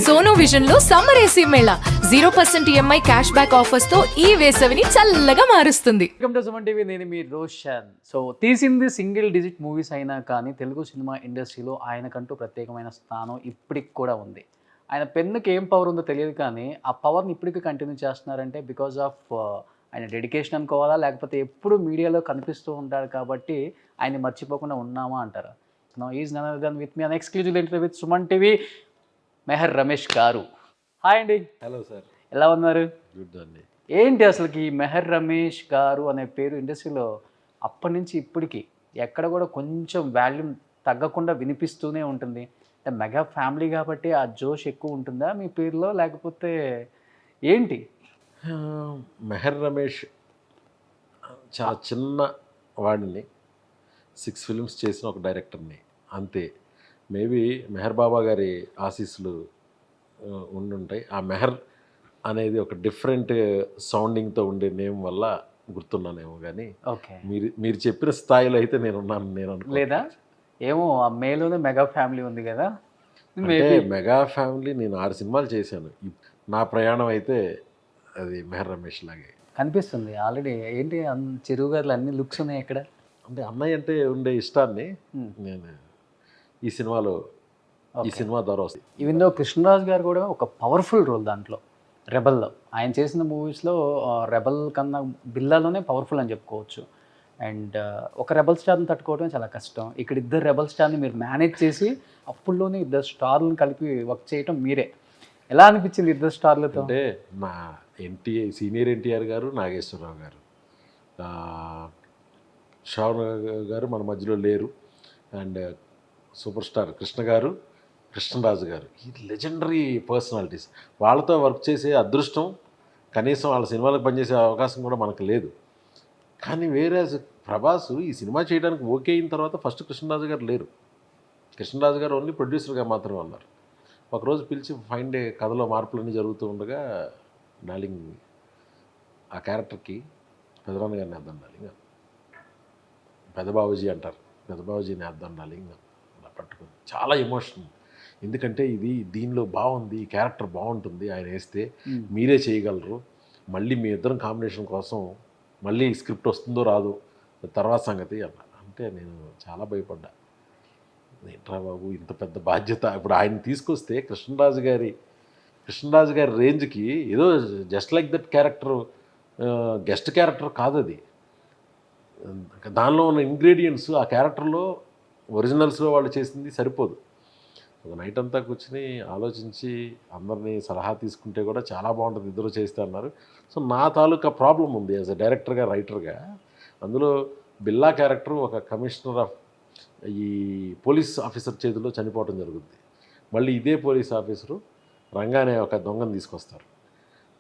Sono vision లో summer AC Mela 0% EMI cash back offers తో ఈ వేసవిని చల్లగా మారుస్తుంది. Welcome to Suman TV. నేను మీ రోషన్. సో తీసింది సింగిల్ డిజిట్ మూవీస్ అయినా కానీ తెలుగు సినిమా ఇండస్ట్రీలో ఆయనకంటూ ప్రత్యేకమైన స్థానం ఇప్పటికి కూడా ఉంది. ఆయన పెన్నుకి ఏం పవర్ ఉందో తెలియదు కానీ ఆ పవర్ని ఇప్పటికీ కంటిన్యూ చేస్తున్నారంటే బికాజ్ ఆఫ్ ఆయన డెడికేషన్ అనుకోవాలా, లేకపోతే ఎప్పుడు మీడియాలో కనిపిస్తూ ఉంటాడు కాబట్టి ఆయన మర్చిపోకుండా ఉన్నామా అంటారా? No is none other than with me an exclusive interview with Suman TV Mehar Ramesh garu. Hi అండి. Hello sir. ఎలా ఉన్నారు? గుడ్ అండి. ఏంటి అసలుకి ఈ మెహర్ రమేష్ గారు అనే పేరు ఇండస్ట్రీలో అప్పటి నుంచి ఇప్పటికి ఎక్కడ కూడా కొంచెం వాల్యూమ్ తగ్గకుండా వినిపిస్తూనే ఉంటుంది. అంటే మెగా ఫ్యామిలీ కాబట్టి ఆ జోష్ ఎక్కువ ఉంటుందా మీ పేరులో, లేకపోతే ఏంటి? మెహర్ రమేష్ చాలా చిన్న వాడిని, 6 ఫిల్మ్స్ చేసిన ఒక డైరెక్టర్ని అంతే. మేబీ మెహర్ బాబా గారి ఆశీస్సులు ఉండుంటాయి. ఆ మెహర్ అనేది ఒక డిఫరెంట్ సౌండింగ్తో ఉండే నేమ్ వల్ల గుర్తున్నానేమో కానీ ఓకే, మీరు చెప్పిన స్థాయిలో అయితే నేను ఉన్నాను. నేను లేదా ఏమో ఆ మేలోనే మెగా ఫ్యామిలీ ఉంది కదా. అంటే మెగా ఫ్యామిలీ నేను 6 సినిమాలు చేశాను. నా ప్రయాణం అయితే అది మెహర్ రమేష్ లాగే కనిపిస్తుంది ఆల్రెడీ. ఏంటి చెరువు గారులు అన్ని లుక్స్ ఉన్నాయి ఇక్కడ. అంటే అన్నయ్య అంటే ఉండే ఇష్టాన్ని నేను ఈ సినిమా ద్వారా వస్తుంది. ఈవెన్ దో కృష్ణరాజు గారు కూడా ఒక పవర్ఫుల్ రోల్ దాంట్లో రెబల్లో. ఆయన చేసిన మూవీస్లో రెబల్ కన్నా బిల్లాలోనే పవర్ఫుల్ అని చెప్పుకోవచ్చు. అండ్ ఒక రెబల్ స్టార్ని తట్టుకోవడం చాలా కష్టం. ఇక్కడ ఇద్దరు రెబల్ స్టార్ని మీరు మేనేజ్ చేసి అప్పుల్లోనే ఇద్దరు స్టార్లను కలిపి వర్క్ చేయటం మీరే. ఎలా అనిపించింది ఇద్దరు స్టార్లతో? అంటే నా సీనియర్ ఎన్టీఆర్ గారు, నాగేశ్వరరావు గారు, శ్రావణ్ గారు మన మధ్యలో లేరు. అండ్ సూపర్ స్టార్ కృష్ణ గారు, కృష్ణరాజు గారు, ఈ లెజెండరీ పర్సనాలిటీస్. వాళ్ళతో వర్క్ చేసే అదృష్టం, కనీసం వాళ్ళ సినిమాలకు పనిచేసే అవకాశం కూడా మనకు లేదు. కానీ వేరే ప్రభాస్ ఈ సినిమా చేయడానికి ఓకే అయిన తర్వాత ఫస్ట్ కృష్ణరాజు గారు లేరు. కృష్ణరాజు గారు ఓన్లీ ప్రొడ్యూసర్గా మాత్రమే ఉన్నారు. ఒకరోజు పిలిచి ఫైన్ డే కథలో మార్పులన్నీ జరుగుతూ ఉండగా, డార్లింగ్ ఆ క్యారెక్టర్కి పెదనాన్న గారిని వేద్దాం డార్లింగ్, పెదబాబుజీ అంటారు, పెదబాబుజీని వేద్దాం డార్లింగ్ అలా పట్టుకుని చాలా ఎమోషనల్. ఎందుకంటే దీనిలో బాగుంది, ఈ క్యారెక్టర్ బాగుంటుంది, ఆయన వేస్తే మీరే చేయగలరు, మళ్ళీ మీ ఇద్దరం కాంబినేషన్ కోసం మళ్ళీ స్క్రిప్ట్ వస్తుందో రాదు తర్వాత సంగతి అన్నారు. అంటే నేను చాలా భయపడ్డా. ఏంట్రా బాబు ఇంత పెద్ద బాధ్యత. ఇప్పుడు ఆయన తీసుకొస్తే కృష్ణరాజు గారి రేంజ్కి ఏదో just like that character, guest character కాదు అది. దానిలో ఉన్న ఇంగ్రీడియంట్స్ ఆ క్యారెక్టర్లో ఒరిజినల్స్లో వాళ్ళు చేసింది సరిపోదు. ఒక నైట్ అంతా కూర్చుని ఆలోచించి అందరినీ సలహా తీసుకుంటే కూడా చాలా బాగుంటుంది ఇద్దరు చేస్తే అన్నారు. సో నా తాలూకా ప్రాబ్లం ఉంది యాజ్ అ డైరెక్టర్గా, రైటర్గా. అందులో బిల్లా క్యారెక్టర్ ఒక కమిషనర్ ఆఫ్ ఈ పోలీస్ ఆఫీసర్ చేతిలో చనిపోవడం జరుగుతుంది. మళ్ళీ ఇదే పోలీస్ ఆఫీసరు రంగా అనే ఒక దొంగను తీసుకొస్తారు.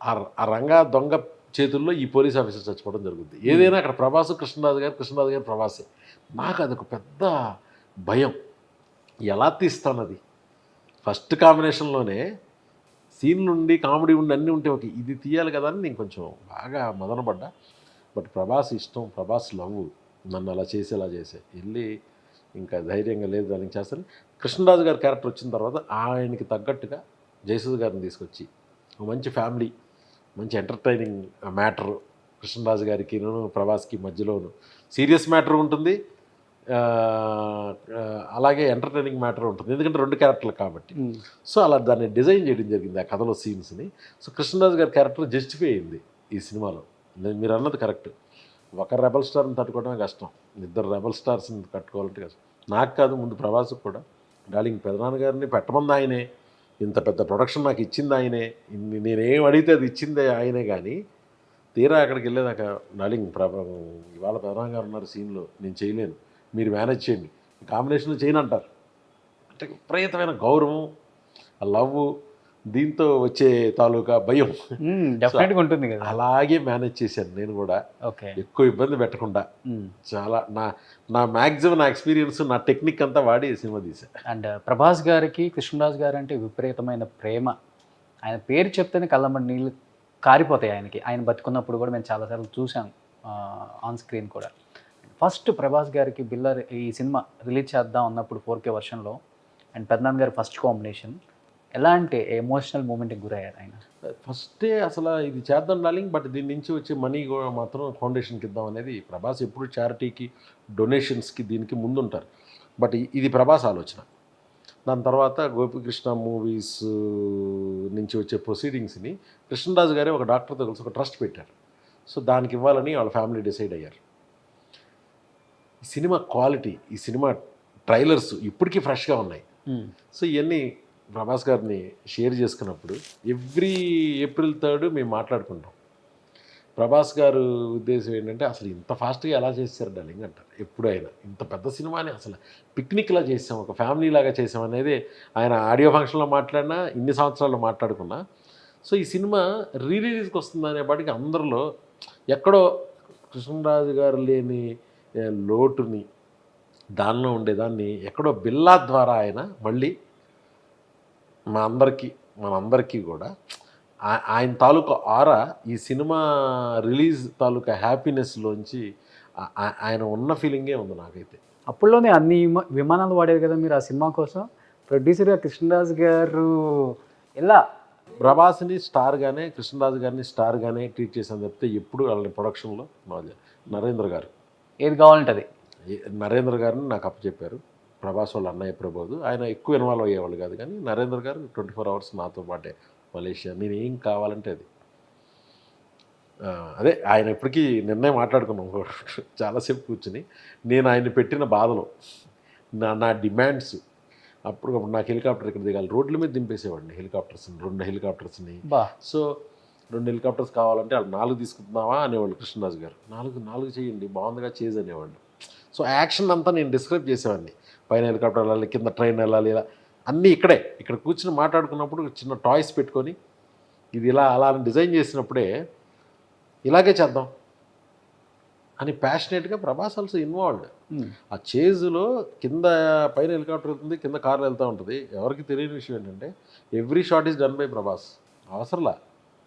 ఆ రంగా దొంగ చేతుల్లో ఈ పోలీస్ ఆఫీసర్ చచ్చిపోవడం జరుగుతుంది. ఏదైనా అక్కడ కృష్ణరాజు గారు ప్రభాసే. నాకు అదొక పెద్ద భయం, ఎలా తీస్తాను అది. ఫస్ట్ కాంబినేషన్లోనే సీన్ నుండి కామెడీ ఉండి అన్నీ ఉంటే ఓకే, ఇది తీయాలి కదా అని నేను కొంచెం బాగా మదనపడ్డా. బట్ ప్రభాస్ ఇష్టం, ప్రభాస్ లవ్ నన్ను అలా చేసే వెళ్ళి ఇంకా ధైర్యంగా లేదు దానికి చేస్తాను. కృష్ణరాజు గారి క్యారెక్టర్ వచ్చిన తర్వాత ఆయనకి తగ్గట్టుగా జయసుధ గారిని తీసుకొచ్చి మంచి ఫ్యామిలీ, మంచి ఎంటర్టైనింగ్ మ్యాటర్, కృష్ణరాజు గారికి ప్రభాస్కి మధ్యలోను సీరియస్ మ్యాటర్ ఉంటుంది, అలాగే ఎంటర్టైనింగ్ మ్యాటర్ ఉంటుంది. ఎందుకంటే 2 క్యారెక్టర్లు కాబట్టి. సో అలా దాన్ని డిజైన్ చేయడం జరిగింది ఆ కథలో సీన్స్ని. సో కృష్ణరాజు గారి క్యారెక్టర్ జస్టిఫై అయింది ఈ సినిమాలో. మీరు అన్నది కరెక్ట్. ఒక రెబల్ స్టార్ని తట్టుకోవడమే కష్టం, ఇద్దరు రెబల్ స్టార్స్ని తట్టుకోవాలంటే కష్టం. నాకు కాదు, ముందు ప్రభాస్కి కూడా. డార్లింగ్ పెదనాన్న గారిని పెట్టమంది ఆయనే, ఇంత పెద్ద ప్రొడక్షన్ నాకు ఇచ్చింది ఆయనే, నేనేం అడిగితే అది ఇచ్చింది ఆయనే. కానీ తీరా అక్కడికి వెళ్ళేదాక డార్లింగ్ ఇవాళ పెదనాన్న గారు ఉన్నారు సీన్లో, నేను చేయలేను, మీరు మేనేజ్ చేయండి, కాంబినేషన్లో చేయను అంటారు. అంటే విపరీతమైన గౌరవం, ఆ లవ్, దీంతో వచ్చే తాలూకా భయం డెఫినెట్గా ఉంటుంది కదా. అలాగే మేనేజ్ చేశాను నేను కూడా, ఎక్కువ ఇబ్బంది పెట్టకుండా. చాలా నా మ్యాక్సిమం నా ఎక్స్పీరియన్స్, నా టెక్నిక్ అంతా వాడి సినిమా తీశాను. అండ్ ప్రభాస్ గారికి కృష్ణరాజు గారు అంటే విపరీతమైన ప్రేమ. ఆయన పేరు చెప్తేనే కళ్ళమ్మడి నీళ్ళు కారిపోతాయి ఆయనకి. ఆయన బతుకున్నప్పుడు కూడా మేము చాలాసార్లు చూసాం ఆన్ స్క్రీన్ కూడా. ఫస్ట్ ప్రభాస్ గారికి బిల్లర్ ఈ సినిమా రిలీజ్ చేద్దాం అన్నప్పుడు 4K వర్షన్లో, అండ్ పెద్దనాన్న గారి ఫస్ట్ కాంబినేషన్, ఎలాంటి ఎమోషనల్ మూమెంట్కి గురయ్యారు ఆయన? ఫస్టే అసలు ఇది చేద్దాం డార్లింగ్, బట్ దీని నుంచి వచ్చే మనీ కూడా మాత్రం ఫౌండేషన్కి ఇద్దాం అనేది ప్రభాస్ ఎప్పుడు చారిటీకి, డొనేషన్స్కి దీనికి ముందుంటారు. బట్ ఇది ప్రభాస్ ఆలోచన. దాని తర్వాత గోపికృష్ణ మూవీస్ నుంచి వచ్చే ప్రొసీడింగ్స్ని కృష్ణరాజు గారే ఒక డాక్టర్తో కలిసి ఒక ట్రస్ట్ పెట్టారు. సో దానికి ఇవ్వాలని వాళ్ళ ఫ్యామిలీ డిసైడ్ అయ్యారు. ఈ సినిమా క్వాలిటీ, ఈ సినిమా ట్రైలర్స్ ఇప్పటికీ ఫ్రెష్గా ఉన్నాయి. సో ఇవన్నీ ప్రభాస్ గారిని షేర్ చేసుకున్నప్పుడు ఎవ్రీ ఏప్రిల్ 3 మేము మాట్లాడుకుంటాం. ప్రభాస్ గారు ఉద్దేశం ఏంటంటే అసలు ఇంత ఫాస్ట్గా ఎలా చేశారు డార్లింగ్ అంటారు. ఎప్పుడైనా ఇంత పెద్ద సినిమాని అసలు పిక్నిక్లా చేసాం, ఒక ఫ్యామిలీ లాగా చేసాం అనేది ఆయన ఆడియో ఫంక్షన్లో మాట్లాడినా, ఇన్ని సంవత్సరాల్లో మాట్లాడుకున్నా. సో ఈ సినిమా రిలీజ్కి వస్తుంది అనేపాటికి అందరిలో ఎక్కడో కృష్ణరాజు గారు లేని లోటుని, దానిలో ఉండేదాన్ని ఎక్కడో బిల్లా ద్వారా ఆయన మళ్ళీ మనందరికీ కూడా ఆయన తాలూకా ఆరా ఈ సినిమా రిలీజ్ తాలూకా హ్యాపీనెస్లోంచి ఆయన ఉన్న ఫీలింగే ఉంది నాకైతే. అప్పుడులోనే అన్ని విమానాలు వాడేది కదా మీరు ఆ సినిమా కోసం. ప్రొడ్యూసర్గా కృష్ణరాజు గారు ఎలా ప్రభాస్ని స్టార్గానే, కృష్ణరాజు గారిని స్టార్గానే ట్రీట్ చేశాను చెప్తే ఎప్పుడు వాళ్ళని ప్రొడక్షన్లో నరేంద్ర గారు ఏది కావాలంటే అది. నరేంద్ర గారిని నాకు అప్పచెప్పారు. ప్రభాస్ వాళ్ళ అన్నయ్య ప్రబోధు, ఆయన ఎక్కువ ఇన్వాల్వ్ అయ్యేవాళ్ళు కాదు, కానీ నరేంద్ర గారు 24 hours నాతో పాటే మలేషియా, నేను ఏం కావాలంటే అది. అదే ఆయన ఎప్పటికీ నిన్నే మాట్లాడుకున్నాం చాలాసేపు కూర్చుని. నేను ఆయన్ని పెట్టిన బాధలు, నా డిమాండ్స్, అప్పుడు నాకు హెలికాప్టర్ ఇక్కడ దిగాలి, రోడ్ల మీద దింపేసేవాడిని హెలికాప్టర్స్ని, 2 హెలికాప్టర్స్ని. సో 2 హెలికాప్టర్స్ కావాలంటే వాళ్ళు 4 తీసుకుంటున్నావా అనేవాళ్ళు కృష్ణరాజు గారు. 4 చేయండి, బాగుందిగా చేజ్ అనేవాళ్ళు. సో యాక్షన్ అంతా నేను డిస్క్రైబ్ చేసేవాడిని. పైన హెలికాప్టర్ వెళ్ళాలి, కింద ట్రైన్ వెళ్ళాలి, ఇలా అన్నీ ఇక్కడ కూర్చుని మాట్లాడుకున్నప్పుడు చిన్న టాయ్స్ పెట్టుకొని ఇది ఇలా అలా అని డిజైన్ చేసినప్పుడే ఇలాగే చేద్దాం అని ప్యాషనేట్గా ప్రభాస్ ఆల్సో ఇన్వాల్వ్డ్. ఆ చేజ్లో కింద పైన హెలికాప్టర్ వెళ్తుంది, కింద కార్లు వెళ్తూ ఉంటుంది. ఎవరికి తెలియని విషయం ఏంటంటే every shot is done by Prabhas. అవసరంలా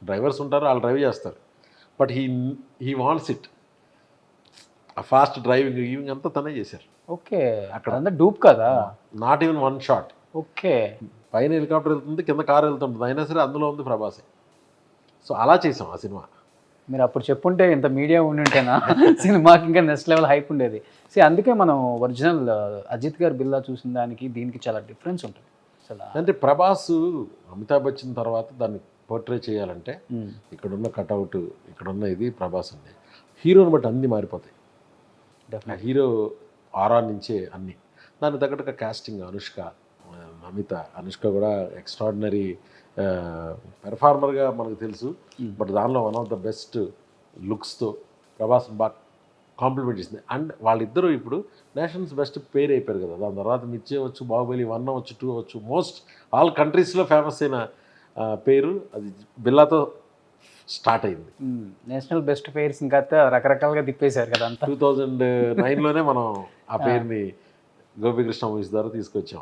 డ్రైవర్స్ ఉంటారు, వాళ్ళు డ్రైవ్ చేస్తారు, బట్ హీ వాంట్స్ ఇట్. ఆ ఫాస్ట్ డ్రైవింగ్ అంతా తనే చేశారు. ఓకే, అక్కడ అంతా డూప్ కదా, నాట్ ఈవెన్ 1 shot. ఓకే, పైన హెలికాప్టర్ వెళ్తుంది, కింద కారు వెళ్తుంటుంది, అయినా సరే అందులో ఉంది ప్రభాసే. సో అలా చేసాం ఆ సినిమా. మీరు అప్పుడు చెప్పుంటే ఇంత మీడియా ఉండి ఉంటేనా సినిమాకి ఇంకా నెక్స్ట్ లెవెల్ హైప్ ఉండేది. అందుకే మనం ఒరిజినల్ అజిత్ గారు బిల్లా చూసిన దానికి దీనికి చాలా డిఫరెన్స్ ఉంటుంది అసలు. అంటే ప్రభాస్ అమితాబ్ బచ్చన్ తర్వాత దాన్ని పోర్ట్రే చేయాలంటే ఇక్కడున్న కటౌట్, ఇక్కడున్న ఇది ప్రభాస్ అండి. హీరోని బట్టి అన్నీ మారిపోతాయి. హీరో ఆరా నుంచే అన్నీ. దానికి తగ్గట్టుగా కాస్టింగ్ అనుష్క కూడా ఎక్స్ట్రాడినరీ పెర్ఫార్మర్గా మనకు తెలుసు. బట్ దానిలో వన్ ఆఫ్ ద బెస్ట్ లుక్స్తో ప్రభాస్ బాగా కాంప్లిమెంట్ చేసింది. అండ్ వాళ్ళిద్దరూ ఇప్పుడు నేషనల్స్ బెస్ట్ పేరు అయిపోయారు కదా. దాని తర్వాత మిర్చి అవ్వచ్చు, బాహుబలి 1 అవ్వచ్చు, 2 అవ్వచ్చు, మోస్ట్ ఆల్ కంట్రీస్లో ఫేమస్ అయిన పేరు అది బిల్లాతో స్టార్ట్ అయింది. నేషనల్ బెస్ట్ పేర్స్ ఇంకా రకరకాలుగా తిప్పేశారు కదా. 2009లోనే మనం ఆ పేరుని గోపికృష్ణ మూవీస్ ద్వారా తీసుకొచ్చాం.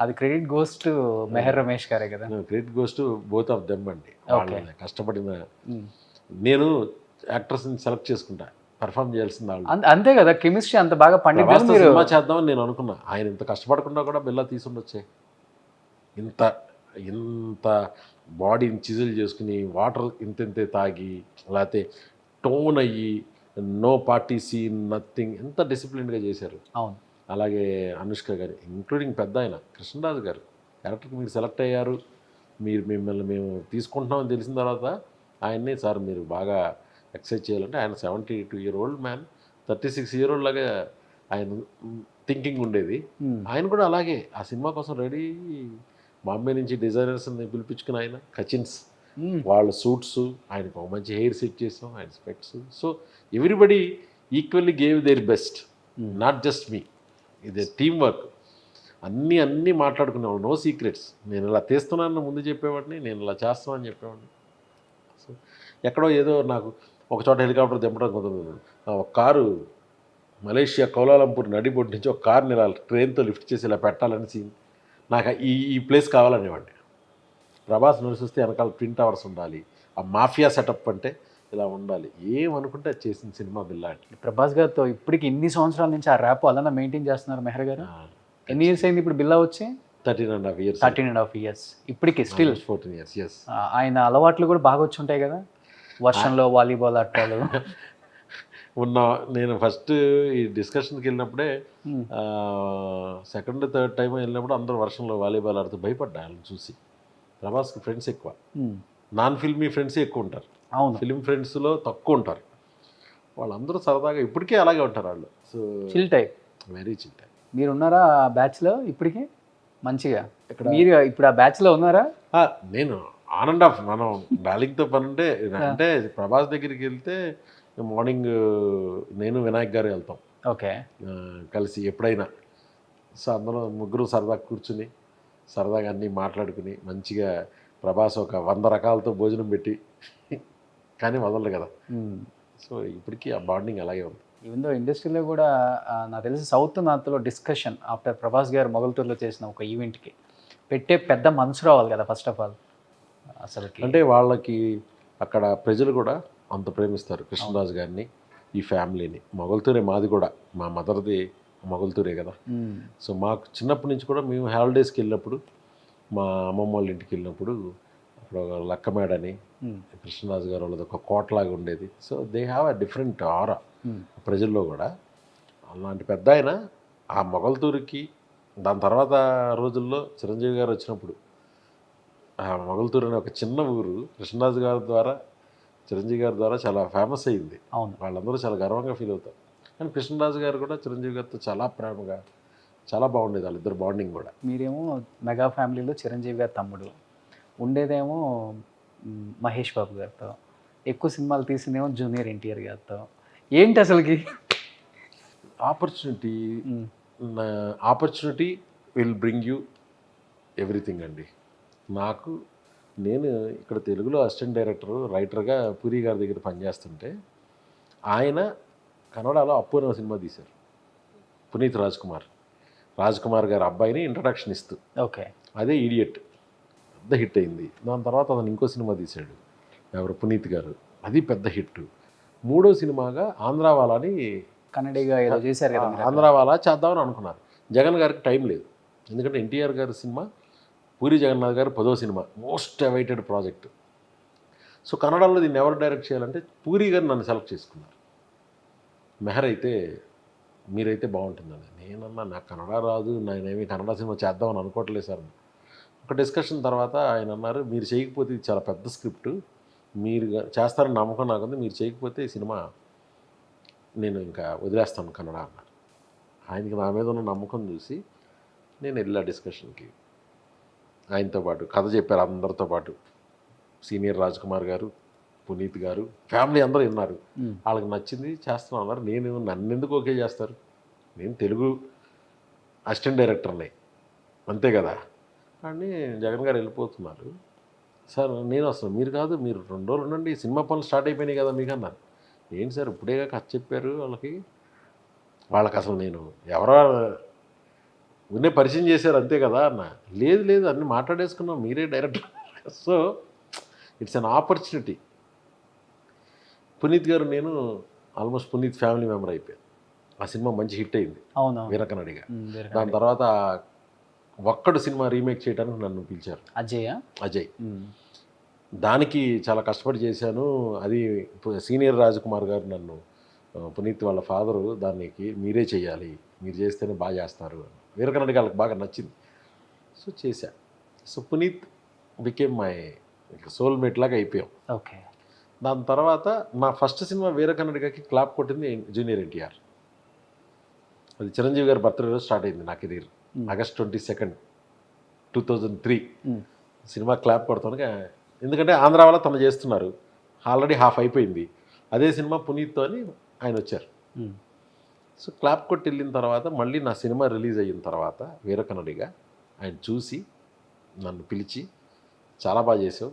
అది credit goes to Mehar Ramesh గారే కదా. Credit goes to both of them అండి. వాళ్ళని కష్టపడిన నేను యాక్టర్స్ని సెలెక్ట్ చేసుకుంటా, పెర్ఫామ్ చేయాల్సింది వాళ్ళు. అంతే కదా, కెమిస్ట్రీ అంత బాగా పండింది. సినిమా చేద్దామని నేను అనుకున్నా. ఆయన ఇంత కష్టపడకుండా కూడా బిల్లా తీసుండొచ్చే. ఇంత బాడీని చిజిల్ చేసుకుని వాటర్ ఇంతే తాగి, లేకపోతే టోన్ అయ్యి, నో పార్టీ సీన్, నథింగ్, ఎంత డిసిప్లిన్గా చేశారు. అవును. అలాగే అనుష్క గారు, ఇంక్లూడింగ్ పెద్ద ఆయన కృష్ణరాజు గారు, క్యారెక్టర్కి మీరు సెలెక్ట్ అయ్యారు, మిమ్మల్ని మేము తీసుకుంటున్నామని తెలిసిన తర్వాత ఆయన్ని సార్ మీరు బాగా ఎక్సైజ్ చేయాలంటే, ఆయన 72-year-old మ్యాన్, 36-year-old లాగా ఆయన థింకింగ్ ఉండేది. ఆయన కూడా అలాగే ఆ సినిమా కోసం రెడీ, బాంబే నుంచి డిజైనర్స్ని పిలిపించుకుని ఆయన కచిన్స్ వాళ్ళ సూట్స్, ఆయనకు ఒక మంచి హెయిర్ సెట్ చేసాం, ఆయన specs. So everybody equally gave their best, not just me. ఇది టీమ్ వర్క్. అన్నీ మాట్లాడుకునేవాళ్ళు, నో సీక్రెట్స్. నేను ఇలా తీస్తున్నాను ముందు చెప్పేవాడిని, నేను ఇలా చేస్తానని చెప్పేవాడిని. సో ఎక్కడో ఏదో నాకు ఒక చోట హెలికాప్టర్ దింపడం కుదరదు. ఒక కారు మలేషియా కౌలాలంపూర్ నడిబొడ్డు నుంచి ఒక కార్ని ఇలా ట్రైన్తో లిఫ్ట్ చేసి ఇలా పెట్టాలని సీన్, నాకు ఈ ప్లేస్ కావాలనేవాడిని. ప్రభాస్ నడిచొస్తే వెనకాల ట్విన్ టవర్స్ ఉండాలి, ఆ మాఫియా సెటప్ అంటే ఇలా ఉండాలి, ఏమనుకుంటే అది చేసిన సినిమా బిల్లా. ప్రభాస్ గారితో ఇప్పటికి ఇన్ని సంవత్సరాల నుంచి ఆ ర్యాప్ అలానే మెయింటైన్ చేస్తున్నారు మెహర్ గారు. ఎన్ని ఇయర్స్ అయింది ఇప్పుడు బిల్లా వచ్చి? 13.5 years. 13.5 years ఇప్పటికి స్టిల్ 14 years, yes. ఆయన అలవాట్లు కూడా బాగా వచ్చి ఉంటాయి కదా, వర్షంలో వాలీబాల్ ఆడటాలు. నేను ఫస్ట్ ఈ డిస్కషన్కి వెళ్ళినప్పుడే సెకండ్ థర్డ్ టైం వెళ్ళినప్పుడు అందరూ వర్షంలో వాలీబాల్ ఆడుతూ భయపడ్డా వాళ్ళని చూసి. ప్రభాస్కి ఫ్రెండ్స్ ఎక్కువ, నాన్ ఫిల్మీ ఫ్రెండ్స్ ఎక్కువ ఉంటారు, అవును, ఫిల్మ్ ఫ్రెండ్స్లో తక్కువ ఉంటారు. వాళ్ళందరూ సరదాగా ఇప్పటికే అలాగే ఉంటారు వాళ్ళు. So chill type, very chill type. మీరు ఉన్నారా ఆ బ్యాచ్లో ఇప్పటికి మంచిగా? మీరు ఇప్పుడు ఆ బ్యాచ్లో ఉన్నారా? నేను ఆన్ అండ్ ఆఫ్, మనం డార్లింగ్తో పని ఉంటే అంటే ప్రభాస్ దగ్గరికి వెళ్తే మార్నింగ్ నేను వినాయక్ గారు వెళ్తాం ఓకే, కలిసి ఎప్పుడైనా. సో అందరం ముగ్గురు సరదాగా కూర్చుని సరదాగా అన్నీ మాట్లాడుకుని మంచిగా ప్రభాస్ ఒక 100 రకాలతో భోజనం పెట్టి కానీ వదలరు కదా. సో ఇప్పటికీ ఆ బాండింగ్ అలాగే ఉంది. ఈవెన్ దో ఇండస్ట్రీలో కూడా నాకు తెలిసి సౌత్ నార్త్లో డిస్కషన్ ఆఫ్టర్ ప్రభాస్ గారు మొగల్తూరులో చేసిన ఒక ఈవెంట్కి పెట్టే పెద్ద మనసు రావాలి కదా ఫస్ట్ ఆఫ్ ఆల్. అసలుకి అంటే వాళ్ళకి అక్కడ ప్రజలు కూడా అంత ప్రేమిస్తారు కృష్ణరాజు గారిని, ఈ ఫ్యామిలీని. మొగల్తూరే మాది కూడా, మా మదర్ది మొగల్తూరే కదా. సో మాకు చిన్నప్పటి నుంచి కూడా మేము హాలిడేస్కి వెళ్ళినప్పుడు మా అమ్మమ్మ వాళ్ళ ఇంటికి వెళ్ళినప్పుడు అక్కడ ఒక లక్కమేడని కృష్ణరాజు గారు వాళ్ళది ఒక కోటలాగా ఉండేది. So they have a different aura ప్రజల్లో కూడా. అలాంటి పెద్ద ఆయన ఆ మొగల్తూరుకి దాని తర్వాత రోజుల్లో చిరంజీవి గారు వచ్చినప్పుడు ఆ మొగల్తూరు అనే ఒక చిన్న ఊరు కృష్ణరాజు గారి ద్వారా చిరంజీవి గారి ద్వారా చాలా ఫేమస్ అయ్యింది. అవును, వాళ్ళందరూ చాలా గర్వంగా ఫీల్ అవుతారు. కానీ కృష్ణరాజు గారు కూడా చిరంజీవి గారితో చాలా ప్రేమగా చాలా బాగుండేది వాళ్ళిద్దరు బాండింగ్ కూడా. మీరేమో మెగా ఫ్యామిలీలో చిరంజీవి గారి తమ్ముడు, ఉండేదేమో మహేష్ బాబు గారితో, ఎక్కువ సినిమాలు తీసిందేమో జూనియర్ ఎన్టీఆర్ గారితో. ఏంటి అసలుకి opportunity will bring you everything అండి. నేను ఇక్కడ తెలుగులో అసిస్టెంట్ డైరెక్టర్ రైటర్గా పూరి గారి దగ్గర పనిచేస్తుంటే ఆయన కన్నడలో అప్పు అనే సినిమా తీశారు. పునీత్ రాజ్ కుమార్ గారి అబ్బాయిని ఇంట్రడక్షన్ ఇస్తూ. ఓకే, అదే ఈడియట్ పెద్ద హిట్ అయింది. దాని తర్వాత అతను ఇంకో సినిమా తీశాడు ఎవరు, పునీత్ గారు, అది పెద్ద హిట్. మూడో సినిమాగా ఆంధ్రావాలాని కన్నడిగా ఏదో చేశారు కదా. ఆంధ్రావాలా చేద్దామని అనుకున్నారు. జగన్ గారికి టైం లేదు, ఎందుకంటే ఎన్టీఆర్ గారి సినిమా, పూరి జగన్నాథ్ గారు 10వ cinema, most awaited project. So కన్నడలో దీన్ని ఎవరు డైరెక్ట్ చేయాలంటే పూరి గారు నన్ను సెలెక్ట్ చేసుకున్నారు. మెహర్ అయితే మీరైతే బాగుంటుందని. నేనన్నా నాకు కన్నడ రాదు, నేనేమి కన్నడ సినిమా చేద్దామని అనుకోవట్లేదు సార్. ఒక డిస్కషన్ తర్వాత ఆయన అన్నారు, మీరు చేయకపోతే ఇది చాలా పెద్ద స్క్రిప్ట్, మీరు చేస్తారని నమ్మకం నాకుంది, మీరు చేయకపోతే ఈ సినిమా నేను ఇంకా వదిలేస్తాను కన్నడ అన్నారు. ఆయనకి నా మీద ఉన్న నమ్మకం చూసి నేను వెళ్ళా డిస్కషన్కి. ఆయనతో పాటు కథ చెప్పారు అందరితో పాటు, సీనియర్ రాజ్ కుమార్ గారు, పునీత్ గారు, ఫ్యామిలీ అందరూ విన్నారు. వాళ్ళకి నచ్చింది చేస్తున్నాం అన్నారు. నన్ను ఎందుకు ఓకే చేస్తారు, నేను తెలుగు అసిస్టెంట్ డైరెక్టర్ని అంతే కదా అని. జగన్ గారు వెళ్ళిపోతున్నారు సార్, నేను వస్తాను, మీరు కాదు, మీరు 2 రోజులు ఉండండి, సినిమా పనులు స్టార్ట్ అయిపోయినాయి కదా మీకు అన్నారు. ఏంటి సార్ ఇప్పుడేగా కథ చెప్పారు వాళ్ళకి అసలు నేను ఎవరో ఉన్నే పరిచయం చేశారు అంతే కదా అన్న. లేదు అన్నీ మాట్లాడేసుకున్నాం, మీరే director. So it's an opportunity. Puneeth garu నేను ఆల్మోస్ట్ పునీత్ ఫ్యామిలీ మెంబర్ అయిపోయాను. ఆ సినిమా మంచి హిట్ అయింది, అవును, వీరకన్నడిగా. దాని తర్వాత ఒక్కడు సినిమా రీమేక్ చేయడానికి నన్ను పిలిచారు, అజయ్. దానికి చాలా కష్టపడి చేశాను. అది సీనియర్ రాజ్ కుమార్ గారు నన్ను, పునీత్ వాళ్ళ ఫాదరు, దానికి మీరే చేయాలి, మీరు చేస్తేనే బాగా చేస్తారు. వీరకన్నడిగా వాళ్ళకి బాగా నచ్చింది. సో చేశా. So Puneeth became my soulmate లాగా అయిపోయాం. ఓకే. దాని తర్వాత నా ఫస్ట్ సినిమా వీరకన్నడిగాకి క్లాప్ కొట్టింది జూనియర్ ఎన్టీఆర్. అది చిరంజీవి గారి బర్త్డే రోజు స్టార్ట్ అయింది నా కెరీర్. ఆగస్ట్ 22, 2003 సినిమా క్లాప్ కొడతాను. ఎందుకంటే ఆంధ్ర వాళ్ళ తను చేస్తున్నారు, ఆల్రెడీ హాఫ్ అయిపోయింది. అదే సినిమా పునీత్తో అని ఆయన వచ్చారు. సో క్లాప్ కొట్టి వెళ్ళిన తర్వాత మళ్ళీ నా సినిమా రిలీజ్ అయిన తర్వాత వీరకన్నడిగా ఆయన చూసి నన్ను పిలిచి, చాలా బాగా చేసావు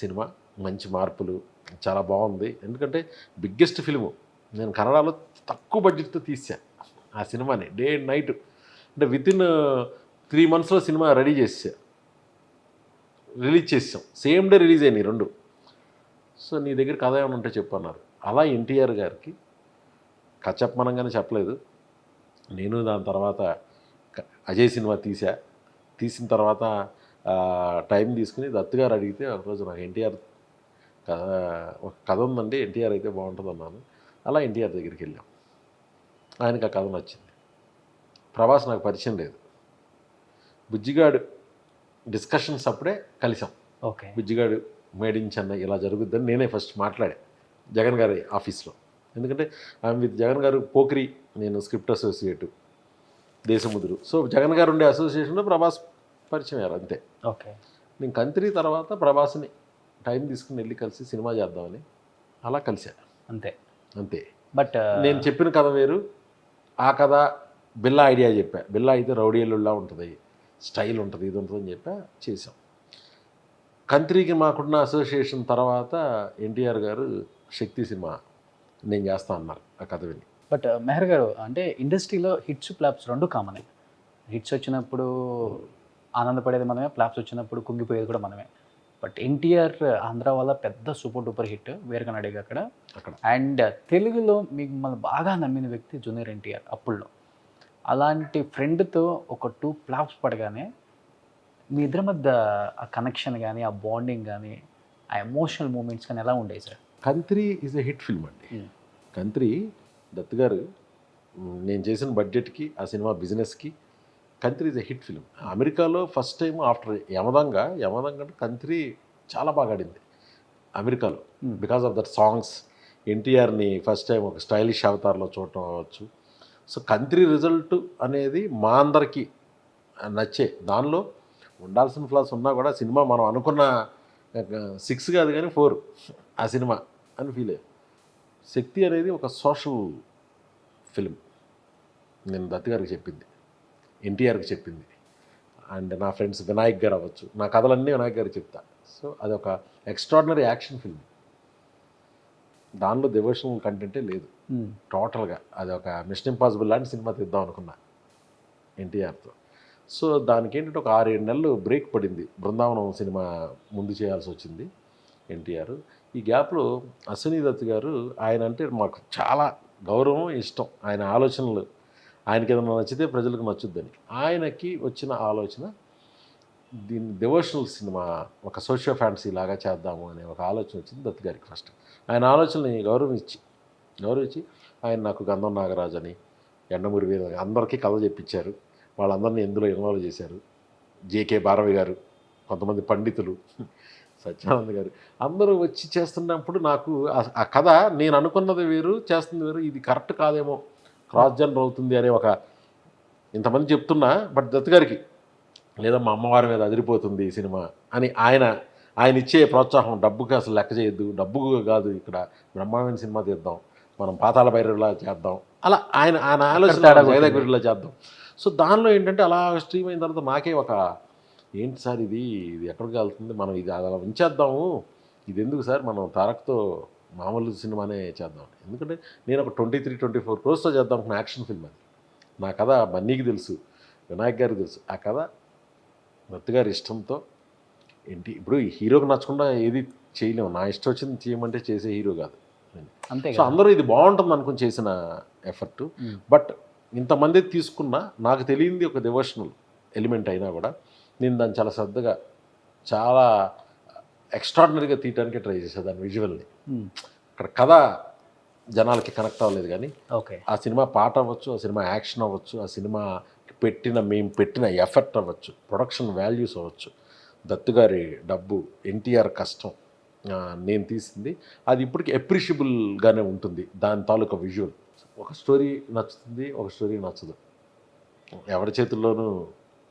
సినిమా, మంచి మార్పులు, చాలా బాగుంది. ఎందుకంటే బిగ్గెస్ట్ ఫిల్ము, నేను కన్నడలో తక్కువ బడ్జెట్తో తీసా ఆ సినిమాని. డే అండ్ నైట్, అంటే వితిన్ 3 monthsలో సినిమా రెడీ రిలీజ్ చేసాం. సేమ్ డే రిలీజ్ అయినాయి 2. సో నీ దగ్గర కథ ఏమైనా ఉంటే చెప్పన్నారు. అలా ఎన్టీఆర్ గారికి కథ చెప్పమనగానే చెప్పలేదు. నేను దాని తర్వాత అజయ్ సినిమా తీసా, తీసిన తర్వాత టైం తీసుకుని దత్తు గారు అడిగితే ఒకరోజు నాకు ఎన్టీఆర్ కథ ఒక కథ ఉందండి, ఎన్టీఆర్ అయితే బాగుంటుంది అన్నాను. అలా ఎన్టీఆర్ దగ్గరికి వెళ్ళాం. ఆయనకి ఆ కథ నచ్చింది. ప్రభాస్ నాకు పరిచయం లేదు. బుజ్జిగాడు డిస్కషన్స్ అప్పుడే కలిసాం. Okay. Bujjigadu made in Chennai ఇలా జరుగుద్దని నేనే ఫస్ట్ మాట్లాడా జగన్ గారి ఆఫీస్లో. ఎందుకంటే ఐఎమ్ విత్ జగన్ గారు పోక్రి, నేను script associate Desamuduru. So Jagan గారు ఉండే అసోసియేషన్లో ప్రభాస్ పరిచయం అయ్యారు అంతే. ఓకే. నేను కంత్రి తర్వాత ప్రభాస్ని టైం తీసుకుని వెళ్ళి కలిసి సినిమా చేద్దామని అలా కలిశాను అంతే. అంతే. బట్ నేను చెప్పిన కథ వేరు, ఆ కథ బిల్లా ఐడియా చెప్పా. బిల్లా అయితే రౌడీ ఎల్లుళ్ళా ఉంటుంది, స్టైల్ ఉంటుంది, ఇది ఉంటుంది అని చెప్పా, చేసాం. కంత్రికి మాకున్న అసోసియేషన్ తర్వాత ఎన్టీఆర్ గారు శక్తి సినిమా నేను చేస్తా అన్నారు ఆ కథ విని. బట్ మెహర్ గారు, అంటే ఇండస్ట్రీలో హిట్స్ ఫ్లాప్స్ రెండు కామనే. హిట్స్ వచ్చినప్పుడు ఆనందపడేది మనమే, ఫ్లాప్స్ వచ్చినప్పుడు కుంగిపోయేది కూడా మనమే. బట్ ఎన్టీఆర్ ఆంధ్ర వల్ల పెద్ద సూపర్ డూపర్ హిట్ వేరుకన్నాడిగా అక్కడ. అండ్ తెలుగులో మిమ్మల్ని బాగా నమ్మిన వ్యక్తి జూనియర్ ఎన్టీఆర్ అప్పుల్లో. అలాంటి ఫ్రెండ్తో ఒక 2 ఫ్లాప్స్ పడగానే మీ ఇద్దరి మధ్య ఆ కనెక్షన్ కానీ, ఆ బాండింగ్ కానీ, ఆ ఎమోషనల్ మూమెంట్స్ కానీ ఎలా ఉండేవి sir? Kantri is a hit film అండి. కంత్రి దత్ గారు నేను చేసిన బడ్జెట్కి ఆ సినిమా బిజినెస్కి కంత్రి ఈజ్ ఎ హిట్ ఫిల్మ్. అమెరికాలో ఫస్ట్ టైం ఆఫ్టర్ యమదంగ అంటే కంత్రి చాలా బాగా ఆడింది అమెరికాలో బికాస్ ఆఫ్ దట్ సాంగ్స్. ఎన్టీఆర్ని ఫస్ట్ టైం ఒక స్టైలిష్ అవతార్లో చూడటం అవ్వచ్చు. సో కంత్రి రిజల్ట్ అనేది మా అందరికీ నచ్చే, దానిలో ఉండాల్సిన ఫ్లాస్ ఉన్నా కూడా సినిమా మనం అనుకున్న 6 కాదు కానీ 4 ఆ సినిమా అని ఫీల్ అయ్యాను. శక్తి అనేది ఒక సోషల్ ఫిల్మ్. నేను దత్ గారికి చెప్పింది, ఎన్టీఆర్కి చెప్పింది, అండ్ నా ఫ్రెండ్స్ వినాయక్ గారు అవ్వచ్చు, నా కథలన్నీ వినాయక్ గారికి చెప్తా. సో అది ఒక ఎక్స్ట్రాడినరీ యాక్షన్ ఫిల్మ్. దానిలో డివోషనల్ కంటెంటే లేదు టోటల్గా. అది ఒక మిషన్ ఇంపాసిబుల్ లాంటి సినిమా తీద్దాం అనుకున్నా ఎన్టీఆర్తో. సో దానికి ఏంటంటే ఒక 6-7 నెలలు బ్రేక్ పడింది. బృందావనం సినిమా ముందు చేయాల్సి వచ్చింది ఎన్టీఆర్. ఈ గ్యాప్లో అశ్విని దత్ గారు, ఆయన అంటే మాకు చాలా గౌరవం, ఇష్టం. ఆయన ఆలోచనలు, ఆయనకి ఏదైనా నచ్చితే ప్రజలకు నచ్చుద్దని ఆయనకి వచ్చిన ఆలోచన, దీన్ని డివోషనల్ సినిమా ఒక సోషియో ఫ్యాంటసీ లాగా చేద్దాము అనే ఒక ఆలోచన వచ్చింది దత్ గారికి. ఫస్ట్ ఆయన ఆలోచనని గౌరవించి ఆయన నాకు గంధం నాగరాజ్ అని, ఎండమూరి వీర అందరికీ కథ చెప్పించారు. వాళ్ళందరినీ ఎందులో ఇన్వాల్వ్ చేశారు. జేకే భారవి గారు, కొంతమంది పండితులు, సత్యానంద్ గారు అందరూ వచ్చి చేస్తున్నప్పుడు నాకు ఆ కథ నేను అనుకున్నది వేరు, చేస్తుంది వేరు, ఇది కరెక్ట్ కాదేమో, క్రాస్ జెండర్ అవుతుంది అనే ఒక ఇంతమంది చెప్తున్నా. బట్ దత్ గారికి లేదా మా అమ్మవారి మీద అదిరిపోతుంది ఈ సినిమా అని ఆయన ఇచ్చే ప్రోత్సాహం, డబ్బుకి అసలు లెక్క చేయొద్దు, డబ్బు కాదు ఇక్కడ బ్రహ్మాండమైన సినిమా తీద్దాం, మనం పాతాళ భైరవిలా చేద్దాం, అలా ఆయన ఆలోచన జగదగురిలా చేద్దాం. సో దానిలో ఏంటంటే అలా స్ట్రీమ్ అయిన తర్వాత నాకే ఒక ఏంటి సార్ ఇది ఎక్కడికి వెళ్తుంది, మనం ఇది అలా ఉంచేద్దాము, ఇది ఎందుకు సార్, మనం తారక్తో మామూలు సినిమానే చేద్దాం. ఎందుకంటే నేను ఒక 23-24 crores చేద్దాం అనుకున్న యాక్షన్ ఫిల్మ్ అది. నా కథ బన్నీకి తెలుసు, వినాయక్ గారికి తెలుసు. ఆ కథ దత్ గారి ఇష్టంతో ఇప్పుడు హీరోకి నచ్చకుండా ఏది చేయలేము. నా ఇష్టం వచ్చింది చేయమంటే చేసే హీరో కాదు అంతే. సో అందరూ ఇది బాగుంటుంది అనుకుని చేసిన ఎఫర్ట్. బట్ ఇంతమంది తీసుకున్నా నాకు తెలియంది ఒక డివోషనల్ ఎలిమెంట్ అయినా కూడా నేను దాన్ని చాలా శ్రద్ధగా, చాలా ఎక్స్ట్రాడినరీగా తీయడానికి ట్రై చేశాను దాని విజువల్ని. అక్కడ కథ జనాలకి కనెక్ట్ అవ్వలేదు కానీ ఓకే, ఆ సినిమా పాట అవ్వచ్చు, ఆ సినిమా యాక్షన్ అవ్వచ్చు, ఆ సినిమా మేము పెట్టిన ఎఫర్ట్ అవ్వచ్చు, ప్రొడక్షన్ వాల్యూస్ అవ్వచ్చు, దత్తు గారి డబ్బు, ఎన్టీఆర్ కష్టం, నేను తీసింది అది ఇప్పటికి అప్రిషియబుల్గానే ఉంటుంది. దాని తాలూకా విజువల్. ఒక స్టోరీ నచ్చుతుంది, ఒక స్టోరీ నచ్చదు, ఎవరి చేతుల్లోనూ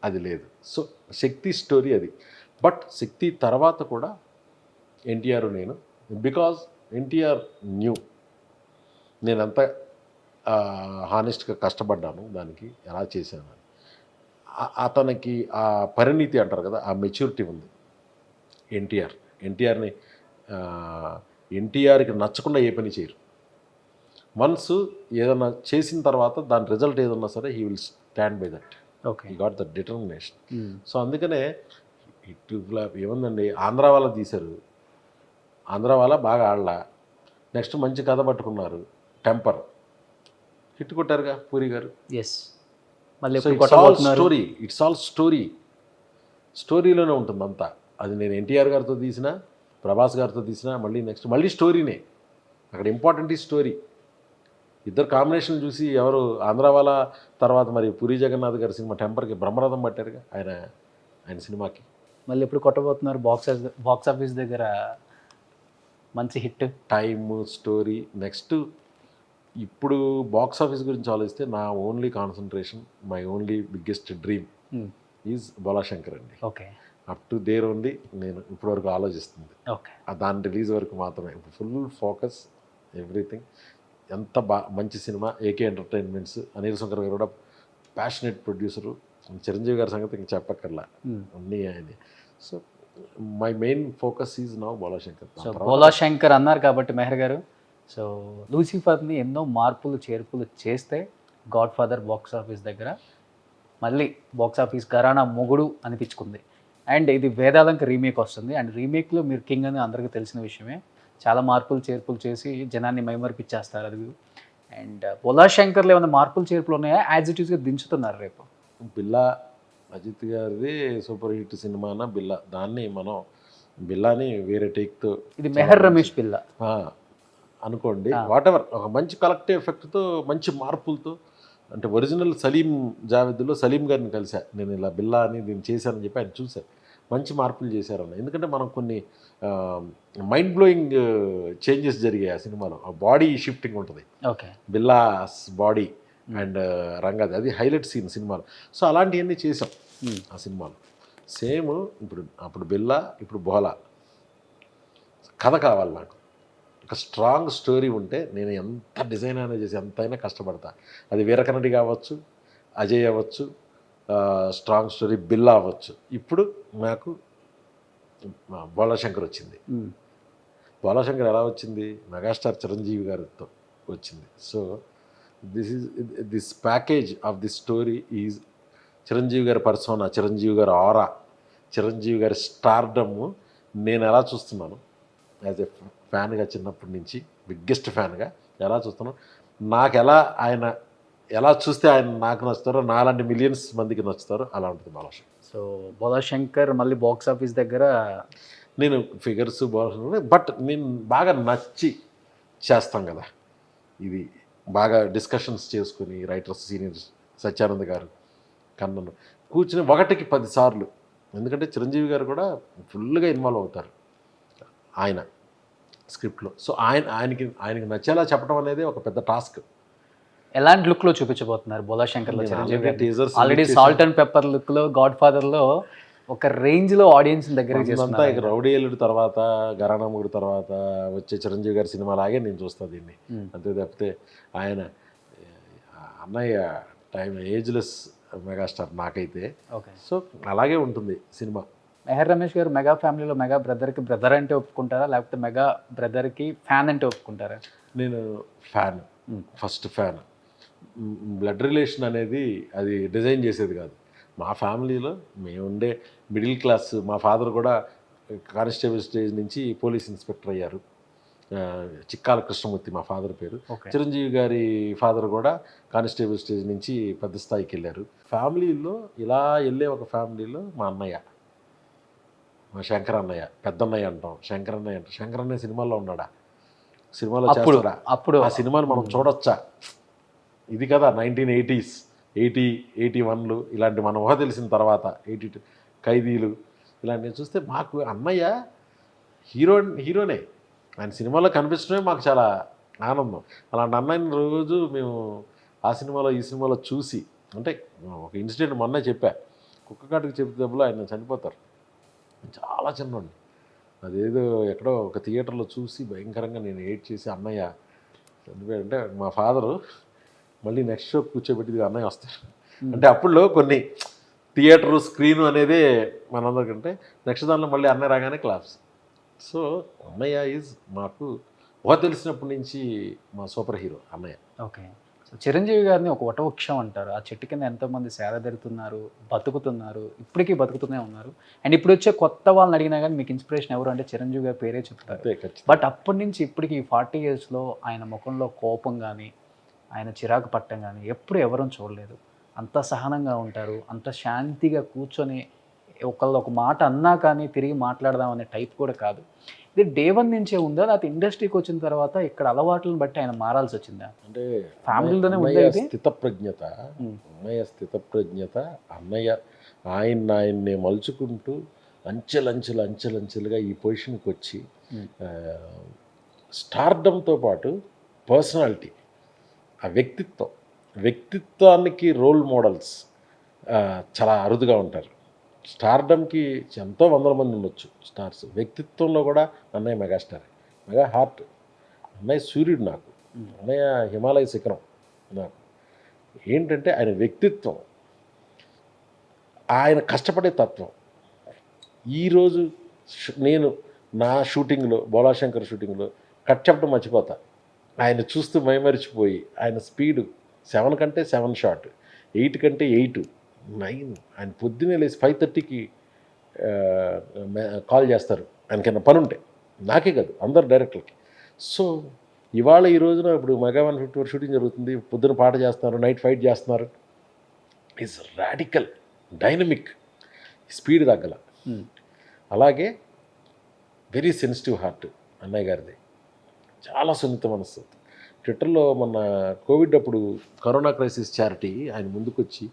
అది లేదు. సో శక్తి స్టోరీ అది. బట్ శక్తి తర్వాత కూడా ఎన్టీఆర్ నేను, బికాజ్ ఎన్టీఆర్ న్యూ నేనంతా హానెస్ట్గా కష్టపడ్డాను, దానికి ఎలా చేశాను అని. అతనికి ఆ పరిణితి అంటారు కదా, ఆ మెచ్యూరిటీ ఉంది ఎన్టీఆర్కి నచ్చకుండా ఏ పని చేయరు. వన్స్ ఏదన్నా చేసిన తర్వాత దాని రిజల్ట్ ఏదన్నా సరే he will stand by that. Okay, he got that determination. So అందుకనే హిట్ ఫ్లాప్ ఏముందండి, ఆంధ్ర వాళ్ళ తీశారు, ఆంధ్ర వాళ్ళ బాగా ఆడలా, నెక్స్ట్ మంచి కథ పట్టుకున్నారు, టెంపర్ హిట్ కొట్టారుగా పూరి గారు. ఎస్, మళ్ళీ ఇట్స్ ఆల్ స్టోరీ. స్టోరీలోనే ఉంటుంది అంతా. అది నేను ఎన్టీఆర్ గారితో తీసినా, ప్రభాస్ గారితో తీసినా, మళ్ళీ స్టోరీనే. అక్కడ ఇంపార్టెంట్ ఈ స్టోరీ. ఇద్దరు కాంబినేషన్ చూసి ఎవరు ఆంధ్ర వాళ్ళ తర్వాత మరి పూరి జగన్నాథ్ గారి సినిమా టెంపర్కి బ్రహ్మరథం పట్టారుగా ఆయన సినిమాకి. మళ్ళీ ఎప్పుడు కొట్టబోతున్నారు బాక్స్ ఆఫీస్ దగ్గర మంచి హిట్? Time, story. నెక్స్ట్ ఇప్పుడు బాక్స్ ఆఫీస్ గురించి ఆలోచిస్తే నా only concentration, my only biggest dream is Bhola Shankar అండి. Okay. Up to there only నేను ఇప్పటివరకు ఆలోచిస్తుంది. ఓకే. దాని రిలీజ్ వరకు మాత్రమే. ఇప్పుడు ఫుల్ ఫోకస్, ఎవ్రీథింగ్. ఎంత మంచి cinema. AK entertainments, Anil Shankar గారు కూడా ప్యాషనెట్ ప్రొడ్యూసరు. చిరంజీవి గారి సంగతి ఇంక చెప్పక్కర్లా, అన్నీ ఆయన. So my main focus is now Bhola Shankar. So Bhola Shankar అన్నారు కాబట్టి మెహర్ గారు, సో లూసిఫర్ని ఎన్నో మార్పులు చేర్పులు చేస్తే గాడ్ ఫాదర్ బాక్స్ ఆఫీస్ దగ్గర మళ్ళీ బాక్స్ ఆఫీస్ ఘరానా మొగుడు అనిపించుకుంది. అండ్ ఇది వేదాలంక రీమేక్ వస్తుంది. అండ్ రీమేక్లో మీరు కింగ్ అని అందరికీ తెలిసిన విషయమే. చాలా మార్పులు చేర్పులు చేసి జనాన్ని మైమర్పిచ్చేస్తారు అది. అండ్ బోలాశంకర్లో ఏమైనా మార్పులు చేర్పులు ఉన్నాయా? యాజ్ ఇట్ ఈస్గా దించుతున్నారు రేపు? బిల్లా అజిత్ గారిది సూపర్ హిట్ సినిమాన బిల్లా. దాన్ని మనం బిల్లాని వేరే టేక్తో, ఇది మెహర్ రమేష్ బిల్లా అనుకోండి, వాట్ ఎవర్, ఒక మంచి కలెక్టివ్ ఎఫెక్ట్తో, మంచి మార్పులతో. అంటే ఒరిజినల్ సలీం జావేద్లో సలీం గారిని కలిసా నేను, ఇలా బిల్లా అని దీన్ని చేశానని చెప్పి ఆయన చూశాను. మంచి మార్పులు చేశారన్న. ఎందుకంటే మనం కొన్ని మైండ్ బ్లోయింగ్ చేంజెస్ జరిగాయి ఆ సినిమాలో. ఆ బాడీ షిఫ్టింగ్ ఉంటుంది. ఓకే. బిల్లాస్ బాడీ అండ్ రంగది, అది హైలైట్ సీన్ సినిమాలో. సో అలాంటివన్నీ చేసాం ఆ సినిమాలో. సేమ్ అప్పుడు బిల్లా, ఇప్పుడు బోలా. కథ కావాలి నాకు. ఒక స్ట్రాంగ్ స్టోరీ ఉంటే నేను ఎంత డిజైన్ అయినా చేసి ఎంతైనా కష్టపడతా. అది వీరకన్నడి కావచ్చు, అజయ్ అవ్వచ్చు, స్ట్రాంగ్ స్టోరీ బిల్లా అవ్వచ్చు. ఇప్పుడు నాకు బోలాశంకర్ వచ్చింది. బోలాశంకర్ ఎలా వచ్చింది? మెగాస్టార్ చిరంజీవి గారితో వచ్చింది. So this package of this story is Chiranjeevi గారి పర్సోనా, చిరంజీవి గారి ఆరా, చిరంజీవి గారి స్టార్డమ్ నేను ఎలా చూస్తున్నాను యాజ్ ఎ ఫ్యాన్గా, చిన్నప్పటి నుంచి బిగ్గెస్ట్ ఫ్యాన్గా ఎలా చూస్తున్నాను. నాకు ఆయన ఎలా చూస్తే ఆయన నాకు నచ్చుతారో, నాలాంటి మిలియన్స్ మందికి నచ్చుతారో అలా ఉంటుంది బోలాశంకర్. సో బోలాశంకర్ మళ్ళీ బాక్స్ ఆఫీస్ దగ్గర నేను ఫిగర్స్ బోలాశంకర్, బట్ నేను బాగా నచ్చి చేస్తాం కదా. ఇది బాగా డిస్కషన్స్ చేసుకుని రైటర్స్, సీనియర్ సత్యానంద్ గారు, కన్నన్ కూర్చుని 1కి 10 సార్లు. ఎందుకంటే చిరంజీవి గారు కూడా ఫుల్గా ఇన్వాల్వ్ అవుతారు ఆయన స్క్రిప్ట్లో. సో ఆయనకి నచ్చేలా చెప్పడం అనేది ఒక పెద్ద టాస్క్. ఎలాంటి లుక్లో చూపించబోతున్నారు బోలాశంకర్లో చిరంజీవి గారు? Teasers already salt and pepper లుక్లో, గాడ్ ఫాదర్లో ఒక రేంజ్లో ఆడియన్స్ దగ్గరికి చేస్తున్నారు. ఇక రౌడీ ఎల్లుడు తర్వాత, ఘరానా మొగుడు తర్వాత వచ్చే చిరంజీవి గారి సినిమా లాగే నేను చూస్తాను దీన్ని. అంతే తప్పితే ఆయన అన్నయ్య ఏజ్లెస్ మెగాస్టార్ నాకైతే. ఓకే. సో అలాగే ఉంటుంది సినిమా. మెహర్ రమేష్ గారు మెగా ఫ్యామిలీలో మెగా బ్రదర్కి బ్రదర్ అంటే ఒప్పుకుంటారా, లేకపోతే మెగా బ్రదర్కి ఫ్యాన్ అంటే ఒప్పుకుంటారా? నేను fan, first fan. Blood relation అనేది అది డిజైన్ చేసేది కాదు. మా ఫ్యామిలీలో మేము ఉండే మిడిల్ క్లాస్. మా ఫాదర్ కూడా కానిస్టేబుల్ స్టేజ్ నుంచి పోలీస్ ఇన్స్పెక్టర్ అయ్యారు. చిక్కాల కృష్ణమూర్తి మా ఫాదర్ పేరు. చిరంజీవి గారి ఫాదర్ కూడా కానిస్టేబుల్ స్టేజ్ నుంచి పెద్ద స్థాయికి వెళ్ళారు. ఫ్యామిలీలో ఇలా వెళ్ళే ఒక ఫ్యామిలీలో మా అన్నయ్య, మా శంకర్ అన్నయ్య, పెద్దన్నయ్య అంటాం, శంకర్ అన్నయ్య అంటాం. శంకర్ అన్నయ్య సినిమాల్లో ఉన్నాడా? సినిమాలో చేస్తాడా? అప్పుడు ఆ సినిమాని మనం చూడొచ్చా? ఇది కదా 1980s, 81లు ఇలాంటి మన ఊహ తెలిసిన తర్వాత 82 ఖైదీలు ఇలాంటివి చూస్తే మాకు అన్నయ్య హీరోనే. ఆయన సినిమాలో కనిపించడమే మాకు చాలా ఆనందం. అలాంటి అన్నయ్యని రోజు మేము ఆ సినిమాలో ఈ సినిమాలో చూసి, అంటే ఒక ఇన్సిడెంట్ మొన్నే చెప్పా, కుక్కకాటికి చెప్పే దెబ్బలో ఆయన చనిపోతారు. చాలా చిన్నోండి. అదేదో ఎక్కడో ఒక థియేటర్లో చూసి భయంకరంగా నేను ఏడ్ చేసి అన్నయ్య చనిపోయాడంటే మా ఫాదరు మళ్ళీ నెక్స్ట్ షో కూర్చోబెట్టి అన్నయ్య వస్తారు. అంటే అప్పుడులో కొన్ని థియేటరు, స్క్రీను అనేది మనందరికంటే నెక్స్ట్ దానిలో మళ్ళీ అన్నయ్య రాగానే క్లాప్స్. సో అన్నయ్య ఈజ్ మాకు ఊహ తెలిసినప్పటి నుంచి మా సూపర్ హీరో అన్నయ్య. ఓకే. సో చిరంజీవి గారిని ఒక వటవృక్షం అంటారు. ఆ చెట్టు కింద ఎంతోమంది సేదతీరుతున్నారు, బతుకుతున్నారు, ఇప్పటికీ బతుకుతూనే ఉన్నారు. అండ్ ఇప్పుడు వచ్చే కొత్త వాళ్ళని అడిగినా కానీ మీకు ఇన్స్పిరేషన్ ఎవరు అంటే చిరంజీవి గారి పేరే చెప్తారు. బట్ అప్పటి నుంచి ఇప్పటికి 40 yearsలో ఆయన ముఖంలో కోపం కానీ, ఆయన చిరాకు పట్టం కానీ ఎప్పుడు ఎవరూ చూడలేదు. అంత సహనంగా ఉంటారు, అంత శాంతిగా కూర్చొని ఒకళ్ళు ఒక మాట అన్నా కానీ తిరిగి మాట్లాడదాం అనే టైప్ కూడా కాదు. ఇది డే 1 నుంచే ఉందా, లేకపోతే ఇండస్ట్రీకి వచ్చిన తర్వాత ఇక్కడ అలవాట్లను బట్టి ఆయన మారాల్సి వచ్చిందా? అంటే ఫ్యామిలీలోనే ఉందా అన్నయ్య ఇది? స్థితప్రజ్ఞత, అన్నయ్య ఆయన్నే మలుచుకుంటూ అంచెలంచెలుగా ఈ పొజిషన్కి వచ్చి స్టార్డంతో పాటు పర్సనాలిటీ, ఆ వ్యక్తిత్వానికి రోల్ మోడల్స్ చాలా అరుదుగా ఉంటారు. స్టార్డమ్కి ఎంతో వందల మంది ఉండొచ్చు స్టార్స్, వ్యక్తిత్వంలో కూడా అన్నయ్య మెగాస్టార్, మెగా హార్ట్. అన్నయ్య సూర్యుడు నాకు, అన్నయ్య హిమాలయ శిఖరం నాకు. ఏంటంటే ఆయన వ్యక్తిత్వం, ఆయన కష్టపడే తత్వం. ఈరోజు నేను నా షూటింగ్లో, బోలాశంకర్ షూటింగ్లో కట్ చెప్పడం మర్చిపోతా, ఆయన చూస్తూ మైమరిచిపోయి ఆయన స్పీడు 7 కంటే 7 షాట్, 8 కంటే 8, 9. ఆయన పొద్దున్నే లేచి 5:30కి కాల్ చేస్తారు ఆయనకైనా పని ఉంటే, నాకే కాదు అందరు డైరెక్టర్లకి. సో ఇవాళ ఈ రోజున ఇప్పుడు మెగా 154 షూటింగ్ జరుగుతుంది, పొద్దున పాట చేస్తున్నారు, నైట్ ఫైట్ చేస్తున్నారు. ఈజ్ రాడికల్, డైనమిక్, స్పీడ్ తగ్గల. అలాగే వెరీ సెన్సిటివ్ హార్ట్ అన్నయ్య గారిది, చాలా సున్నిత మనస్సు. ట్విట్టర్లో మొన్న కోవిడ్ అప్పుడు కరోనా క్రైసిస్ చారిటీ ఆయన ముందుకొచ్చి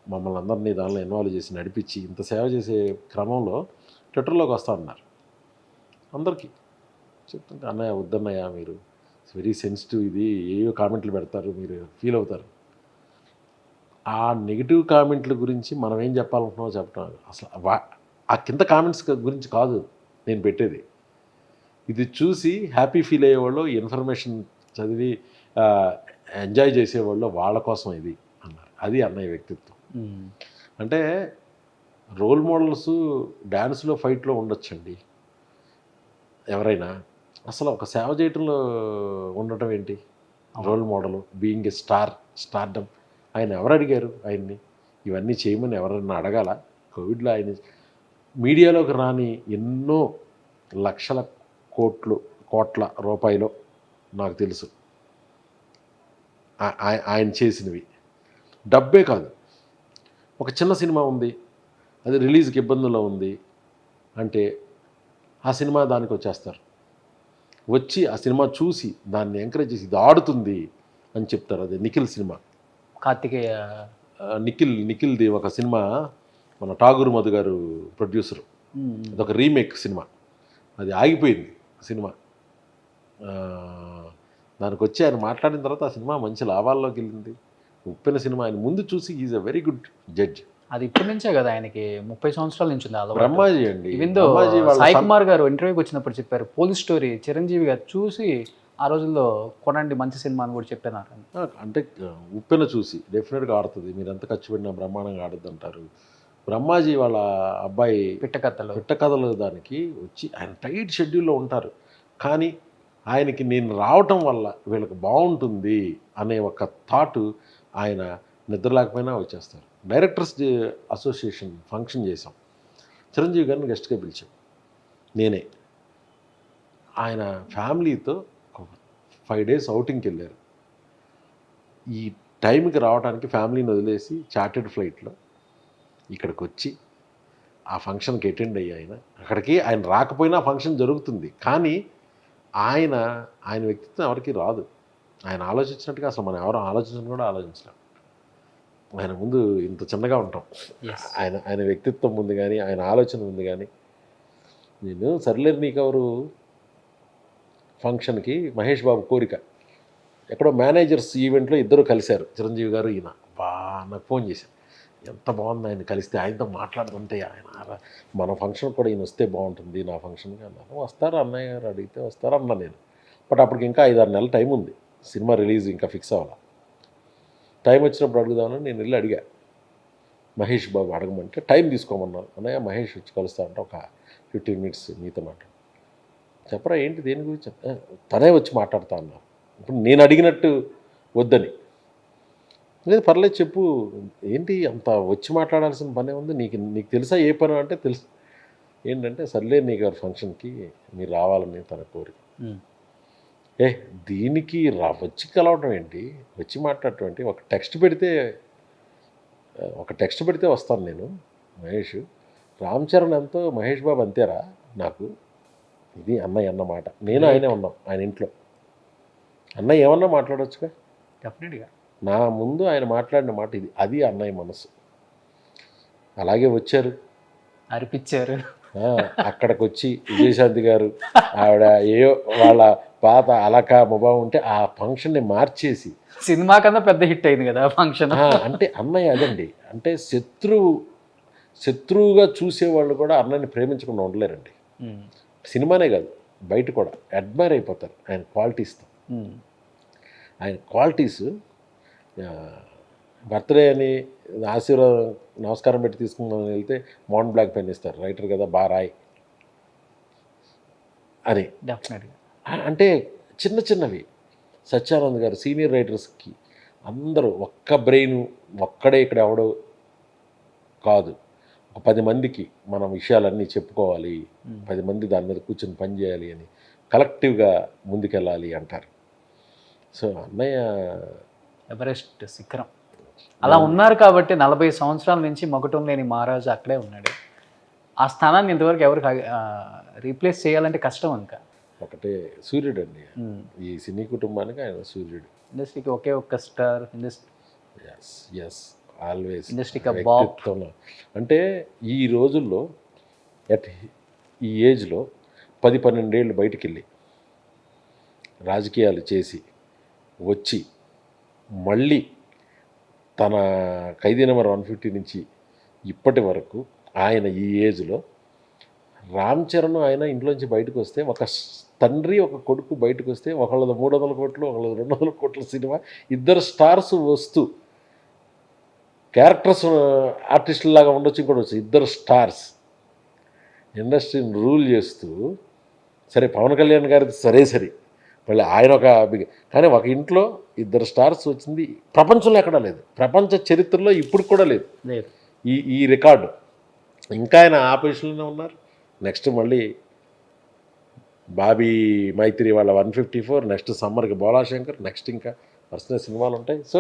మమ్మల్ని అందరినీ దానిలో ఇన్వాల్వ్ చేసి నడిపించి ఇంత సేవ చేసే క్రమంలో ట్విట్టర్లోకి వస్తా అన్నారు. అందరికీ చెప్తుంటే అన్నయ్య వద్దన్నయ్య, మీరు వెరీ సెన్సిటివ్, ఇది ఏవో కామెంట్లు పెడతారు, మీరు ఫీల్ అవుతారు. ఆ నెగిటివ్ కామెంట్ల గురించి మనం ఏం చెప్పాలనుకున్నామో చెప్పడం, అసలు ఆ కింద కామెంట్స్ గురించి కాదు నేను పెట్టేది. ఇది చూసి హ్యాపీ ఫీల్ అయ్యేవాళ్ళు, ఇన్ఫర్మేషన్ చదివి ఎంజాయ్ చేసేవాళ్ళు, వాళ్ళ కోసం ఇది అన్నారు. అది అన్నయ్య వ్యక్తిత్వం. అంటే రోల్ మోడల్స్ డ్యాన్స్లో, ఫైట్లో ఉండొచ్చండి ఎవరైనా, అసలు ఒక సేవ చేయటంలో ఉండటం ఏంటి role model? Being a stardom. ఆయన ఎవరు అడిగారు ఆయన్ని ఇవన్నీ చేయమని? ఎవరన్నా అడగాల? కోవిడ్లో ఆయన మీడియాలోకి రాని ఎన్నో లక్షల కోట్ల రూపాయలు నాకు తెలుసు ఆయన చేసినవి. డబ్బే కాదు, ఒక చిన్న సినిమా ఉంది, అది రిలీజ్కి ఇబ్బందుల్లో ఉంది అంటే ఆ సినిమా దానికి వచ్చేస్తారు, వచ్చి ఆ సినిమా చూసి దాన్ని ఎంకరేజ్ చేసి ఇది ఆడుతుంది అని చెప్తారు. అది నిఖిల్ సినిమా, కార్తికేయ నిఖిల్ది ఒక సినిమా, మన ఠాగూర్ మధు గారు ప్రొడ్యూసరు, అదొక రీమేక్ సినిమా, అది ఆగిపోయింది సినిమా. దానికి వచ్చి ఆయన మాట్లాడిన తర్వాత ఆ సినిమా మంచి లాభాల్లోకి వెళ్ళింది. ఉప్పెన సినిమా ఆయన ముందు చూసి is a very good judge. అది ఇప్పటి నుంచే కదా, ఆయనకి 30 సంవత్సరాల నుంచి ఉంది అలవాటు. బ్రహ్మాజీ అండి. సాయి కుమార్ గారు ఇంటర్వ్యూకి వచ్చినప్పుడు చెప్పారు, పోలీస్ స్టోరీ చిరంజీవి గారు చూసి ఆ రోజుల్లో కొనండి మంచి సినిమా అని కూడా చెప్పినారు. అంటే ఉప్పెన చూసి డెఫినెట్గా ఆడుతుంది, మీరు ఎంత ఖర్చు పెట్టినా బ్రహ్మాండంగా ఆడుద్ది అంటారు. బ్రహ్మాజీ వాళ్ళ అబ్బాయి పిట్టకథలు దానికి వచ్చి ఆయన టైట్ షెడ్యూల్లో ఉంటారు, కానీ ఆయనకి నేను రావటం వల్ల వీళ్ళకి బాగుంటుంది అనే ఒక థాటు ఆయన నిద్ర లేకపోయినా వచ్చేస్తారు. డైరెక్టర్స్ అసోసియేషన్ ఫంక్షన్ చేసాం, చిరంజీవి గారిని గెస్ట్గా పిలిచాం నేనే. ఆయన ఫ్యామిలీతో 5 days అవుటింగ్కి వెళ్ళారు. ఈ టైంకి రావడానికి ఫ్యామిలీని వదిలేసి చార్టెడ్ ఫ్లైట్లో ఇక్కడికి వచ్చి ఆ ఫంక్షన్కి అటెండ్ అయ్యి అక్కడికి ఆయన రాకపోయినా ఫంక్షన్ జరుగుతుంది, కానీ ఆయన వ్యక్తిత్వం ఎవరికి రాదు. ఆయన ఆలోచించినట్టుగా అసలు మనం ఎవరు ఆలోచించడం కూడా ఆలోచించలేం. ఆయన ముందు ఇంత చిన్నగా ఉంటాం. ఆయన వ్యక్తిత్వం ముందు కానీ, ఆయన ఆలోచన ముందు కానీ. నేను సర్లేరు నీకెవరు ఫంక్షన్కి మహేష్ బాబు కోరిక, ఎక్కడో మేనేజర్స్ ఈవెంట్లో ఇద్దరు కలిశారు, చిరంజీవి గారు ఈయన. నాకు ఫోన్ చేశారు, ఎంత బాగుంది ఆయన కలిస్తే, ఆయనతో మాట్లాడుతుంటే ఆయన మన ఫంక్షన్ కూడా ఈయన వస్తే బాగుంటుంది నా ఫంక్షన్కి అన్నారు. వస్తారు అన్నయ్య గారు అడిగితే వస్తారు అన్నా నేను. బట్ అప్పటికి ఇంకా 5-6 నెలల టైం ఉంది, సినిమా రిలీజ్ ఇంకా ఫిక్స్ అవ్వాలి. టైం వచ్చినప్పుడు అడుగుదామని నేను వెళ్ళి అడిగా, మహేష్ బాబు అడగమంటే టైం తీసుకోమన్నాను. అన్నయ్య మహేష్ వచ్చి కలుస్తా అంటే ఒక 15 minutes మీతో మాట్లాడు. చెప్పరా ఏంటి దేని గురించి? తనే వచ్చి మాట్లాడుతా అన్నారు. ఇప్పుడు నేను అడిగినట్టు వద్దని. లేదు పర్లేదు చెప్పు, ఏంటి అంత వచ్చి మాట్లాడాల్సిన పనే ఉంది, నీకు తెలుసా ఏ పని అంటే తెలుసు. ఏంటంటే సర్లే నీ గారి ఫంక్షన్కి మీరు రావాలని తన కోరిక. దీనికి వచ్చి కలవటం ఏంటి, వచ్చి మాట్లాడటం ఏంటి? ఒక టెక్స్ట్ పెడితే వస్తాను నేను మహేష్, రామ్ చరణ్ ఎంతో మహేష్ బాబు అంతేరా నాకు. ఇది అన్నయ్య అన్న మాట. నేను ఆయనే ఉన్నాం ఆయన ఇంట్లో. అన్నయ్య ఏమన్నా మాట్లాడొచ్చుగా. డెఫినెట్గా నా ముందు ఆయన మాట్లాడిన మాట ఇది. అది అన్నయ్య మనసు. అలాగే వచ్చారు. అరిపించారు. అక్కడికి వచ్చి విజయశాంతి గారు ఆవిడ ఏయో వాళ్ళ పాత అలక ముభావం ఉంటే ఆ ఫంక్షన్ని మార్చేసి సినిమా కన్నా పెద్ద హిట్ అయింది కదా ఫంక్షన్. అంటే అన్నయ్య అదండి. అంటే శత్రువుగా చూసేవాళ్ళు కూడా అన్నయ్యని ప్రేమించకుండా ఉండలేరండి. సినిమానే కాదు బయట కూడా అడ్మైర్ అయిపోతారు ఆయన క్వాలిటీస్తో. ఆయన క్వాలిటీస్ బర్త్డే అని ఆశీర్వాదం నమస్కారం పెట్టి తీసుకుందామని వెళ్తే మౌంట్ బ్లాక్ పెన్ ఇస్తారు, రైటర్ కదా బారాయ్ అని. డెఫినెట్గా అంటే చిన్న చిన్నవి. సత్యానంద్ గారు సీనియర్ రైటర్స్కి అందరూ ఒక్క బ్రెయిన్ ఒక్కడే ఇక్కడ ఎవడో కాదు, ఒక 10 మందికి మనం విషయాలన్నీ చెప్పుకోవాలి, 10 మంది దాని మీద కూర్చొని పని చేయాలి అని కలెక్టివ్గా ముందుకెళ్ళాలి అంటారు. సో అన్నయ్య ఎవరెస్ట్ శిఖరం అలా ఉన్నారు కాబట్టి 40 సంవత్సరాల నుంచి మొగటం లేని మహారాజు అక్కడే ఉన్నాడు. ఆ స్థానాన్ని ఇంతవరకు ఎవరికి రీప్లేస్ చేయాలంటే కష్టం. ఇంకా ఒకటే సూర్యుడు అండి ఈ సినీ కుటుంబానికి, ఆయన సూర్యుడు. ఇండస్ట్రీకి ఒకే ఒక్క స్టార్. ఎస్ ఎస్ ఆల్వేస్ ఇండస్ట్రీకి వ్యక్తిత్వంలో. అంటే ఈ రోజుల్లో ఈ ఏజ్లో 10-12 ఏళ్ళు బయటికి వెళ్ళి రాజకీయాలు చేసి వచ్చి మళ్ళీ తన ఖైదీ నెంబర్ 150 నుంచి ఇప్పటి వరకు ఆయన ఈ ఏజ్లో రామ్ చరణ్ ఆయన ఇంట్లోంచి బయటకు వస్తే ఒక తండ్రి ఒక కొడుకు బయటకు వస్తే ఒకళ్ళది 300 కోట్లు ఒకళ్ళది 200 కోట్ల సినిమా, ఇద్దరు స్టార్స్ వస్తూ క్యారెక్టర్స్ ఆర్టిస్టులాగా ఉండొచ్చు, ఇంకోటి వచ్చు, ఇద్దరు స్టార్స్ ఇండస్ట్రీని రూల్ చేస్తూ. సరే పవన్ కళ్యాణ్ గారిది సరే మళ్ళీ ఆయన ఒక కానీ ఒక ఇంట్లో ఇద్దరు స్టార్స్ వచ్చింది ప్రపంచంలో ఎక్కడా లేదు, ప్రపంచ చరిత్రలో ఇప్పుడు కూడా లేదు ఈ రికార్డు. ఇంకా ఆయన ఆ పొజిషన్లోనే ఉన్నారు. నెక్స్ట్ మళ్ళీ బాబీ మైత్రి వాళ్ళ 154, నెక్స్ట్ సమ్మర్కి బోలాశంకర్, నెక్స్ట్ ఇంకా పర్సనల్ సినిమాలు ఉంటాయి. సో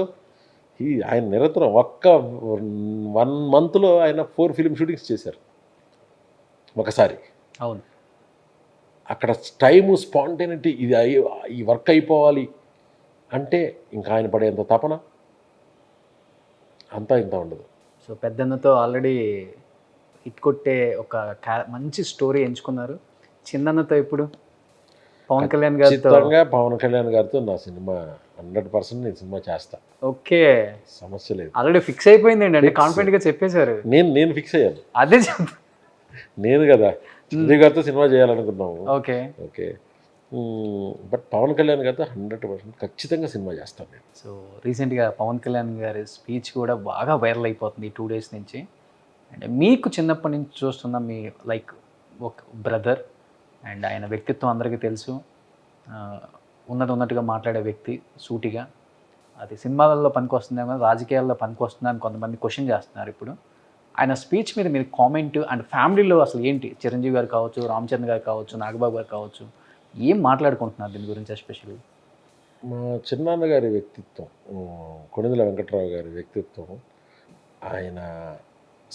ఆయన నిరంతరం ఒక్క 1 మంత్లో ఆయన 4 ఫిల్మ్ షూటింగ్స్ చేశారు ఒకసారి. అవును. అక్కడ టైము స్పాంటేనిటీ ఇది ఈ వర్క్ అయిపోవాలి అంటే ఇంకా ఆయన పడేంత తపన అంతా ఇంత ఉండదు. సో పెద్దన్నతో ఆల్రెడీ హిట్ కొట్టే ఒక మంచి స్టోరీ ఎంచుకున్నారు. చిన్నన్నతో ఇప్పుడు పవన్ కళ్యాణ్ గారితో. ఖచ్చితంగా పవన్ కళ్యాణ్ గారితో నా సినిమా 100% నేను సినిమా చేస్తా. ఓకే, సమస్య లేదు. ఆల్రెడీ ఫిక్స్ అయిపోయిందండి అంటే కాన్ఫిడెంట్గా చెప్పేశారు. నేను ఫిక్స్ అయ్యాను. అదే నేను కదా చిరంజీవి గారితో సినిమా చేయాలనుకున్నాము. Okay okay but Pawan Kalyan గారితో 100% ఖచ్చితంగా సినిమా చేస్తాను నేను. సో రీసెంట్గా పవన్ కళ్యాణ్ గారి స్పీచ్ కూడా బాగా వైరల్ అయిపోతుంది ఈ 2 days నుంచి. అండ్ మీకు చిన్నప్పటి నుంచి చూస్తున్న మీ లైక్ ఒక బ్రదర్ అండ్ ఆయన వ్యక్తిత్వం అందరికీ తెలుసు. ఉన్నట్టుగా మాట్లాడే వ్యక్తి, సూటిగా. అది సినిమాలలో పనికొస్తుందేమో, రాజకీయాల్లో పనికొస్తుందా అని కొంతమంది క్వశ్చన్ చేస్తున్నారు ఇప్పుడు. ఆయన స్పీచ్ మీద మీరు కామెంట్ అండ్ ఫ్యామిలీలో అసలు ఏంటి, చిరంజీవి గారు కావచ్చు, రామ్ చరణ్ గారు కావచ్చు, నాగబాబు గారు కావచ్చు, ఏం మాట్లాడుకుంటున్నారు దీని గురించి ఎస్పెషల్లీ? మా చిన్నాన్న గారి వ్యక్తిత్వం, కొణిదెల వెంకట్రావు గారి వ్యక్తిత్వం, ఆయన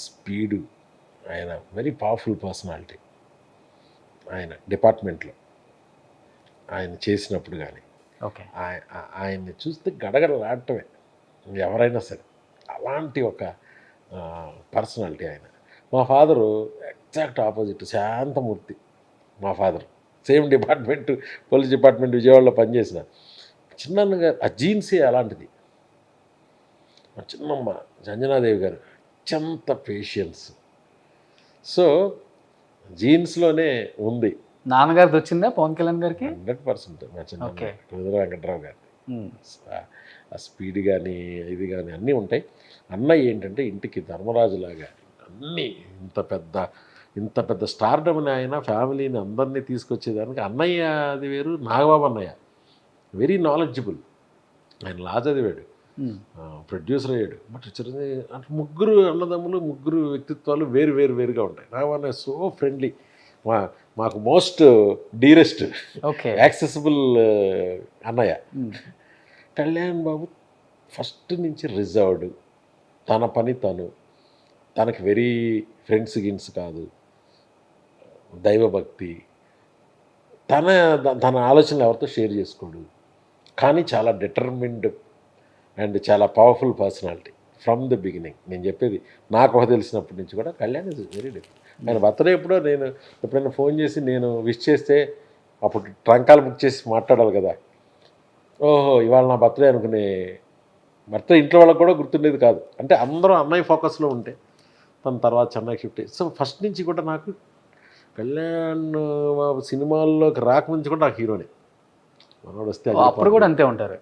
స్పీడు, ఆయన వెరీ పవర్ఫుల్ పర్సనాలిటీ. ఆయన డిపార్ట్మెంట్లో ఆయన చేసినప్పుడు కానీ ఓకే ఆయన్ని చూస్తే గడగడలాడటమే ఎవరైనా సరే. అలాంటి ఒక పర్సనాలిటీ ఆయన. మా ఫాదరు ఎగ్జాక్ట్ ఆపోజిట్, శాంతమూర్తి. మా father same department, police department విజయవాడలో పనిచేసిన. చిన్నన్న గారు ఆ జీన్సే అలాంటిది. మా చిన్నమ్మ అంజనాదేవి గారు అత్యంత పేషియన్స్. సో జీన్స్లోనే ఉంది. నాన్నగారిది వచ్చిందా పవన్ కళ్యాణ్ గారికి? 100% మా చిన్న కొణిదెల వెంకట్రావు గారి ఆ స్పీడ్ కానీ ఇది కానీ అన్నీ ఉంటాయి. అన్నయ్య ఏంటంటే ఇంటికి ధర్మరాజులాగా అన్నీ ఇంత పెద్ద స్టార్డమ్ని ఆయన ఫ్యామిలీని అందరినీ తీసుకొచ్చేదానికి అన్నయ్య అది వేరు. నాగబాబు అన్నయ్య వెరీ నాలెడ్జబుల్. ఆయన లా చదివాడు, ప్రొడ్యూసర్ అయ్యాడు. బట్ చిరంజీవి అంటే ముగ్గురు అన్నదమ్ములు, ముగ్గురు వ్యక్తిత్వాలు వేరుగా ఉంటాయి. నాగబాబు అన్నయ్య సో ఫ్రెండ్లీ, మాకు మోస్ట్ డీరెస్ట్, యాక్సెసిబుల్ అన్నయ్య. కళ్యాణ్ బాబు ఫస్ట్ నుంచి రిజర్వ్డ్, తన పని తనకి వెరీ ఫ్రెండ్స్ గిన్స్ కాదు, దైవభక్తి, తన తన ఆలోచనలు ఎవరితో షేర్ చేసుకోడు, కానీ చాలా డిటర్మిన్డ్ అండ్ చాలా powerful personality from the beginning. నేను చెప్పేది నాకు ఊహ తెలిసినప్పటి నుంచి కూడా కళ్యాణ్ ఇస్ వెరీ డిఫరెంట్. ఆయన బర్త్డే ఎప్పుడో నేను ఎప్పుడైనా ఫోన్ చేసి నేను విష్ చేస్తే అప్పుడు ట్రంకాలు బుక్ చేసి మాట్లాడాలి కదా, ఓహో ఇవాళ నా బర్త్డే అనుకునే బర్త్డే ఇంట్లో వాళ్ళకి కూడా గుర్తుండేది కాదు. అంటే అందరూ అన్నయ్య ఫోకస్లో ఉంటే తన తర్వాత చెన్నైకి షిఫ్ట్ అయ్యి, సో ఫస్ట్ నుంచి కూడా నాకు కళ్యాణ్ బాబు సినిమాల్లోకి రాకముందు కూడా నాకు హీరోనే. మనోడు వస్తే అప్పుడు కూడా అంతే ఉంటారు.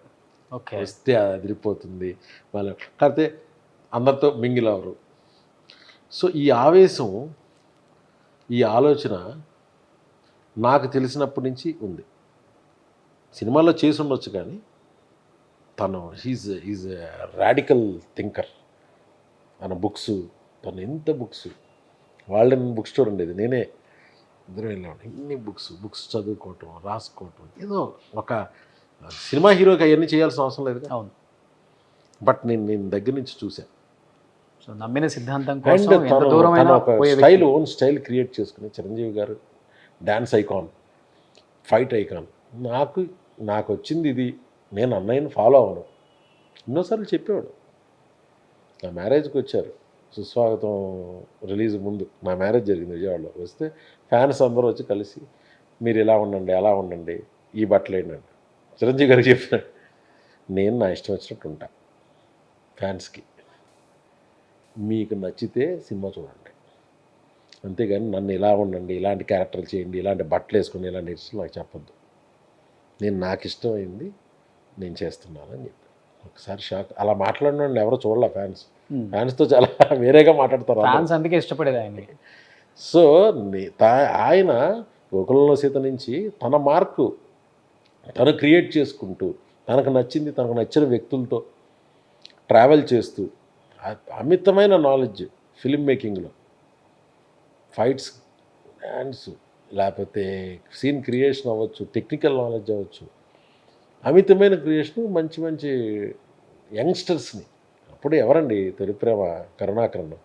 ఓకే, వస్తే అదిరిపోతుంది వాళ్ళు, కాకపోతే అందరితో మింగిల్ అవరు. సో ఈ ఆవేశం, ఈ ఆలోచన నాకు తెలిసినప్పటి నుంచి ఉంది. సినిమాల్లో చేసి ఉండొచ్చు కానీ తను ఈజ్ రాడికల్ థింకర్. తన బుక్స్, తను ఎంత బుక్స్, వాళ్ళ బుక్ స్టోర్ ఉండేది, నేనే ఇద్దరు వెళ్ళాను. ఇన్ని బుక్స్ చదువుకోవటం, రాసుకోవటం, ఏదో ఒక సినిమా హీరోకి అవన్నీ చేయాల్సిన అవసరం లేదు. అవును, బట్ నేను దగ్గర నుంచి చూశాను. సో నమ్మిన సిద్ధాంతం అండ్ కోసం ఎంత దూరమైనా ఒక పోయే స్టైల్, ఓన్ స్టైల్ క్రియేట్ చేసుకుని చిరంజీవి గారు డ్యాన్స్ ఐకాన్, ఫైట్ ఐకాన్. నాకు వచ్చింది ఇది, నేను అన్నయ్యని ఫాలో అవ్వను. ఎన్నోసార్లు చెప్పేవాడు. నా మ్యారేజ్కి వచ్చారు, సుస్వాగతం రిలీజ్ ముందు నా మ్యారేజ్ జరిగింది విజయవాడలో. వస్తే ఫ్యాన్స్ అందరూ వచ్చి కలిసి మీరు ఇలా ఉండండి, అలా ఉండండి, ఈ బట్టలు ఏంటండి చిరంజీవి గారికి చెప్పినాడు. నేను నా ఇష్టం వచ్చినట్టు ఉంటా, ఫ్యాన్స్కి మీకు నచ్చితే సినిమా చూడండి, అంతేగాని నన్ను ఇలా ఉండండి, ఇలాంటి క్యారెక్టర్లు చేయండి, ఇలాంటి బట్టలు వేసుకోండి, ఇలాంటి ఇష్టం నాకు చెప్పొద్దు. నేను నాకు ఇష్టమైంది నేను చేస్తున్నాను అని చెప్పి ఒకసారి షాక్. అలా మాట్లాడిన ఎవరో చూడాల ఫ్యాన్స్తో చాలా వేరేగా మాట్లాడతారు. ఫ్యాన్స్ అందుకే ఇష్టపడేది ఆయన్ని. సో ఆయన గోకులంలో సీత నుంచి తన మార్కు తను క్రియేట్ చేసుకుంటూ, తనకు నచ్చింది, తనకు నచ్చిన వ్యక్తులతో ట్రావెల్ చేస్తూ, అమితమైన నాలెడ్జ్ ఫిల్మ్ మేకింగ్లో, ఫైట్స్, డ్యాన్స్, లేకపోతే సీన్ క్రియేషన్ అవ్వచ్చు, టెక్నికల్ నాలెడ్జ్ అవ్వచ్చు, అమితమైన క్రియేషన్. మంచి మంచి యంగ్స్టర్స్ని, అప్పుడు ఎవరండి తొలి ప్రేమ కరుణాకరన్,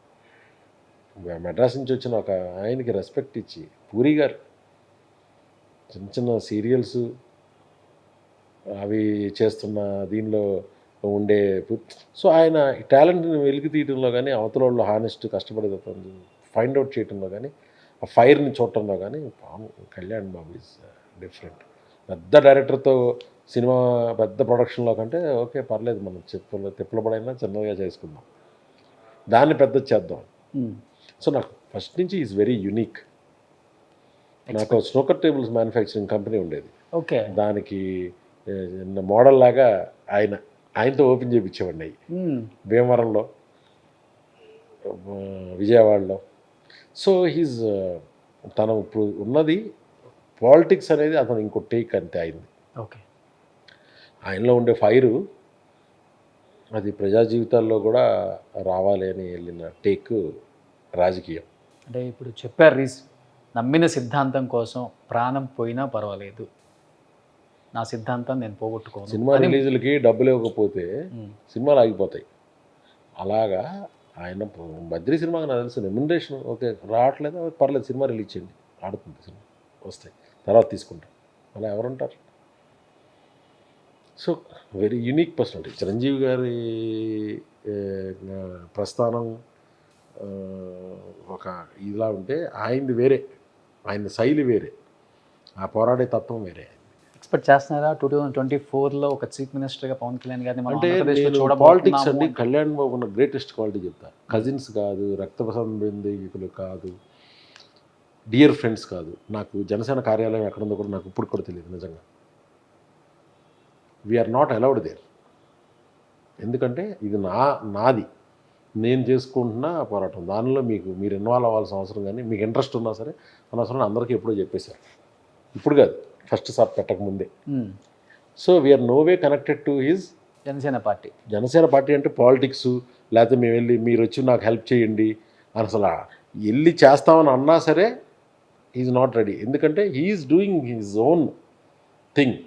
మెడ్రాస్ నుంచి వచ్చిన ఒక ఆయనకి రెస్పెక్ట్ ఇచ్చి, పూరి గారు చిన్న చిన్న సీరియల్స్ అవి చేస్తున్న దీనిలో ఉండే, సో ఆయన టాలెంట్ని వెలికి తీయడంలో కానీ, అవతల వాళ్ళు హానెస్ట్ కష్టపడేది ఫైండ్ అవుట్ చేయడంలో కానీ, ఆ ఫైర్ని చూడటంలో కానీ కళ్యాణ్ బాబు ఈజ్ డిఫరెంట్. పెద్ద డైరెక్టర్తో సినిమా పెద్ద ప్రొడక్షన్లో కంటే ఓకే పర్లేదు, మనం తిప్పలబడైనా చిన్నగా చేసుకుందాం, దాన్ని పెద్ద చేద్దాం. సో నాకు ఫస్ట్ నుంచి ఈజ్ వెరీ యునిక్. నాకు స్నూకర్ టేబుల్స్ మ్యానుఫ్యాక్చరింగ్ కంపెనీ ఉండేది. ఓకే, దానికి మోడల్ లాగా ఆయనతో ఓపెన్ చేయించేవాడిని అవి భీమవరంలో, విజయవాడలో. సో తను ఇప్పుడు ఉన్నది పాలిటిక్స్ అనేది అతను ఇంకో టేక్ అంతే అయింది. ఓకే, ఆయనలో ఉండే ఫైరు అది ప్రజా జీవితాల్లో కూడా రావాలి అని వెళ్ళిన టేక్ రాజకీయం. అంటే ఇప్పుడు చెప్పారు నమ్మిన సిద్ధాంతం కోసం ప్రాణం పోయినా పర్వాలేదు, నా సిద్ధాంతం నేను పోగొట్టుకోను. సినిమా రిలీజులకి డబ్బులు ఇవ్వకపోతే సినిమాలు ఆగిపోతాయి. అలాగా ఆయన బద్రీ సినిమాకి నాకు తెలుసు రెమ్యునరేషన్ ఓకే రావట్లేదు, పర్లేదు సినిమా రిలీజ్ చేయండి, ఆడుతుంది సినిమా, వస్తాయి తర్వాత తీసుకుంటాం, అలా ఎవరుంటారు. So very unique personality Chiranjeevi గారి ప్రస్థానం. ఒక ఇలా ఉంటే ఆయనది వేరే, ఆయన శైలి వేరే, ఆ పోరాడే తత్వం వేరే. ఎక్స్పెక్ట్ చేస్తున్నారా 2024లో ఒక చీఫ్ మినిస్టర్గా పవన్ కళ్యాణ్ గారిని అంటే నేను పాలిటిక్స్ అండి కళ్యాణ్ బాబు ఉన్న గ్రేటెస్ట్ క్వాలిటీ చెప్తా. కజిన్స్ కాదు, రక్త సంబంధికులు కాదు, డియర్ ఫ్రెండ్స్ కాదు. నాకు జనసేన కార్యాలయం ఎక్కడుందో కూడా నాకు ఇప్పుడు కూడా తెలియదు నిజంగా. We're not allowed there. ఎందుకంటే ఇది నాది, నేను చేసుకుంటున్న పోరాటం. దానిలో మీరు ఇన్వాల్వ్ అవ్వాల్సిన అవసరం కానీ, మీకు ఇంట్రెస్ట్ ఉన్నా సరే అనవసరం అందరికీ ఎప్పుడో చెప్పేశారు. ఇప్పుడు కాదు, ఫస్ట్ సార్ పెట్టకముందే. So we are no way connected to his Janasena party. Janasena party అంటే పాలిటిక్స్, లేకపోతే మేము వెళ్ళి మీరు వచ్చి నాకు హెల్ప్ చేయండి అని అసలు వెళ్ళి చేస్తామని అన్నా సరే ఈజ్ నాట్ రెడీ. ఎందుకంటే he's doing his own thing.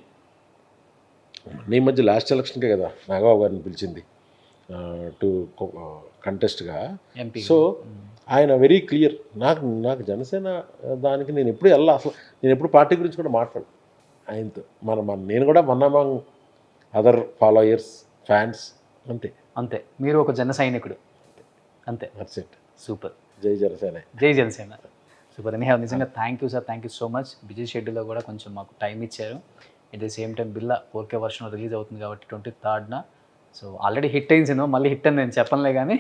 నీ మధ్య లాస్ట్ ఎలక్షన్కే కదా నాగబాబు గారిని పిలిచింది టు కంటెస్ట్గా. ఎంపీ. సో ఆయన వెరీ క్లియర్. నాకు జనసేన దానికి నేను ఎప్పుడు అసలు నేను ఎప్పుడు పార్టీ గురించి కూడా మాట్లాడు ఆయనతో. నేను కూడా one among other followers, fans, అంతే. అంతే, మీరు ఒక జన సైనికుడు అంతే. That's it. సూపర్. జై జనసేన. జై జనసేన. సూపర్. అని నిజంగా thank you sir, thank you so much. Busy షెడ్యూల్లో కూడా కొంచెం మాకు టైం ఇచ్చారు. At the same time Billa 4K version release అవుతుంది కాబట్టి 23rd. సో ఆల్రెడీ హిట్ అయిన సినిమా, మళ్ళీ హిట్ అని నేను చెప్పనులే కానీ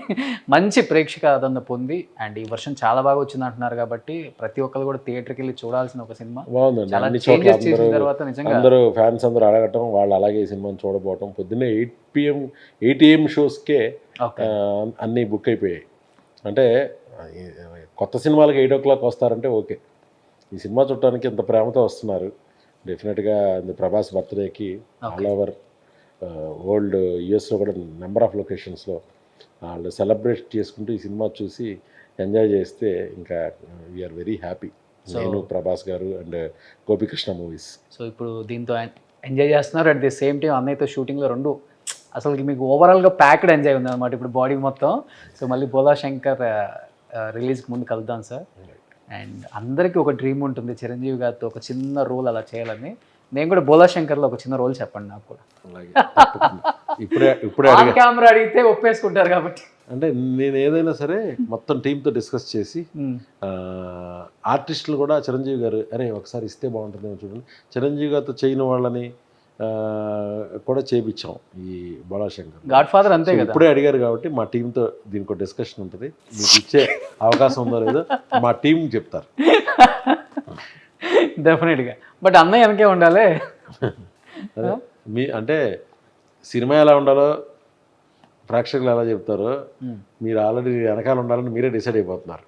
మంచి ప్రేక్షక ఆదరణ పొంది అండ్ ఈ వర్షం చాలా బాగా వచ్చింది అంటున్నారు కాబట్టి ప్రతి ఒక్కరు కూడా థియేటర్కి వెళ్ళి చూడాల్సిన ఒక సినిమా. బాగుందండి. చాలా అన్ని చోట్ల చేంజెస్ చేసిన తర్వాత నిజంగా అందరూ ఫ్యాన్స్ అందరూ అడగటం, వాళ్ళు అలాగే ఈ సినిమాని చూడబోవటం. పొద్దున్నే 8 AM షోస్కే అన్నీ బుక్ అయిపోయాయి. అంటే కొత్త సినిమాలకి 8 o'clock వస్తారంటే ఓకే. ఈ సినిమా చూడటానికి ఎంత ప్రేమతో వస్తున్నారు. డెఫినెట్గా ప్రభాస్ బర్త్డేకి ఆల్ ఓవర్ వరల్డ్, యూఎస్లో కూడా నెంబర్ ఆఫ్ లొకేషన్స్లో వాళ్ళు సెలబ్రేట్ చేసుకుంటూ ఈ సినిమా చూసి ఎంజాయ్ చేస్తే ఇంకా వీఆర్ వెరీ హ్యాపీ. నేను, ప్రభాస్ గారు అండ్ గోపికృష్ణ మూవీస్. సో ఇప్పుడు దీంతో ఎంజాయ్ చేస్తున్నారు. అట్ ది సేమ్ టైం అన్నయ్యతో షూటింగ్లో రెండు అసలు మీకు ఓవరాల్గా ప్యాక్డ్ ఎంజాయ్ ఉంది అనమాట ఇప్పుడు బాడీ మొత్తం. సో మళ్ళీ బోలా శంకర్ రిలీజ్కి ముందు కలుద్దాం సార్. అండ్ అందరికీ ఒక డ్రీమ్ ఉంటుంది చిరంజీవి గారితో ఒక చిన్న రోల్ అలా చేయాలని. నేను కూడా బోలా శంకర్లో ఒక చిన్న రోల్ చెప్పండి నాకు కూడా. ఇప్పుడే కెమెరా అడిగితే ఒప్పేసుకుంటారు కాబట్టి. అంటే నేను ఏదైనా సరే మొత్తం టీంతో డిస్కస్ చేసి ఆర్టిస్టులు కూడా చిరంజీవి గారు అరే ఒకసారి ఇస్తే బాగుంటుందేమో చూడండి, చిరంజీవి గారితో చేయని వాళ్ళని కూడా చేపించాం ఈ బోలా శంకర్. గాడ్ ఫాదర్ అంతే కదా. ఇప్పుడే అడిగారు కాబట్టి మా టీంతో దీనికి ఒక డిస్కషన్ ఉంటుంది. మీకు ఇచ్చే అవకాశం ఉందో లేదో మా టీం చెప్తారు. డెఫినెట్గా. బట్ అన్నయ్య వెనకే ఉండాలి. అంటే సినిమా ఎలా ఉండాలో ప్రేక్షకులు ఎలా చెప్తారో మీరు ఆల్రెడీ వెనకాల ఉండాలని మీరే డిసైడ్ అయిపోతున్నారు.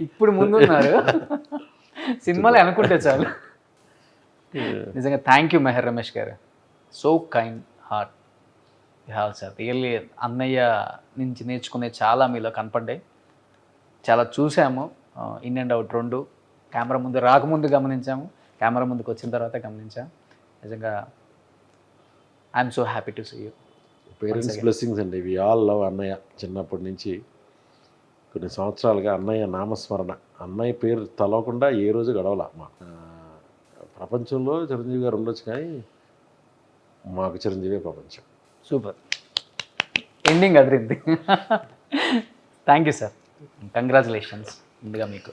ఇప్పుడు ముందున్నారు, సినిమాలో అనుకుంటే చాలు. నిజంగా థ్యాంక్ యూ మెహర్ రమేష్ గారు. So kind heart you have sir. Really అన్నయ్య నుంచి నేర్చుకునే చాలా మీలో కనపడ్డాయి. చాలా చూసాము, ఇన్ అండ్ అవుట్ రెండు. కెమెరా ముందు రాకముందు గమనించాము, కెమెరా ముందుకు వచ్చిన తర్వాత గమనించాము. నిజంగా I'm so happy to see you. Parents blessings అండి. వి ఆల్ లవ్ అన్నయ్య. చిన్నప్పటి నుంచి కొన్ని సంవత్సరాలుగా అన్నయ్య నామస్మరణ, అన్నయ్య పేరు తలవకుండా ఏ రోజు గడవల. ప్రపంచంలో చిరంజీవి గారు ఉండొచ్చు కానీ మాకు చిరంజీవి ప్రపంచం. Super ending Adirindi. Thank you sir, congratulations ముందుగా మీకు.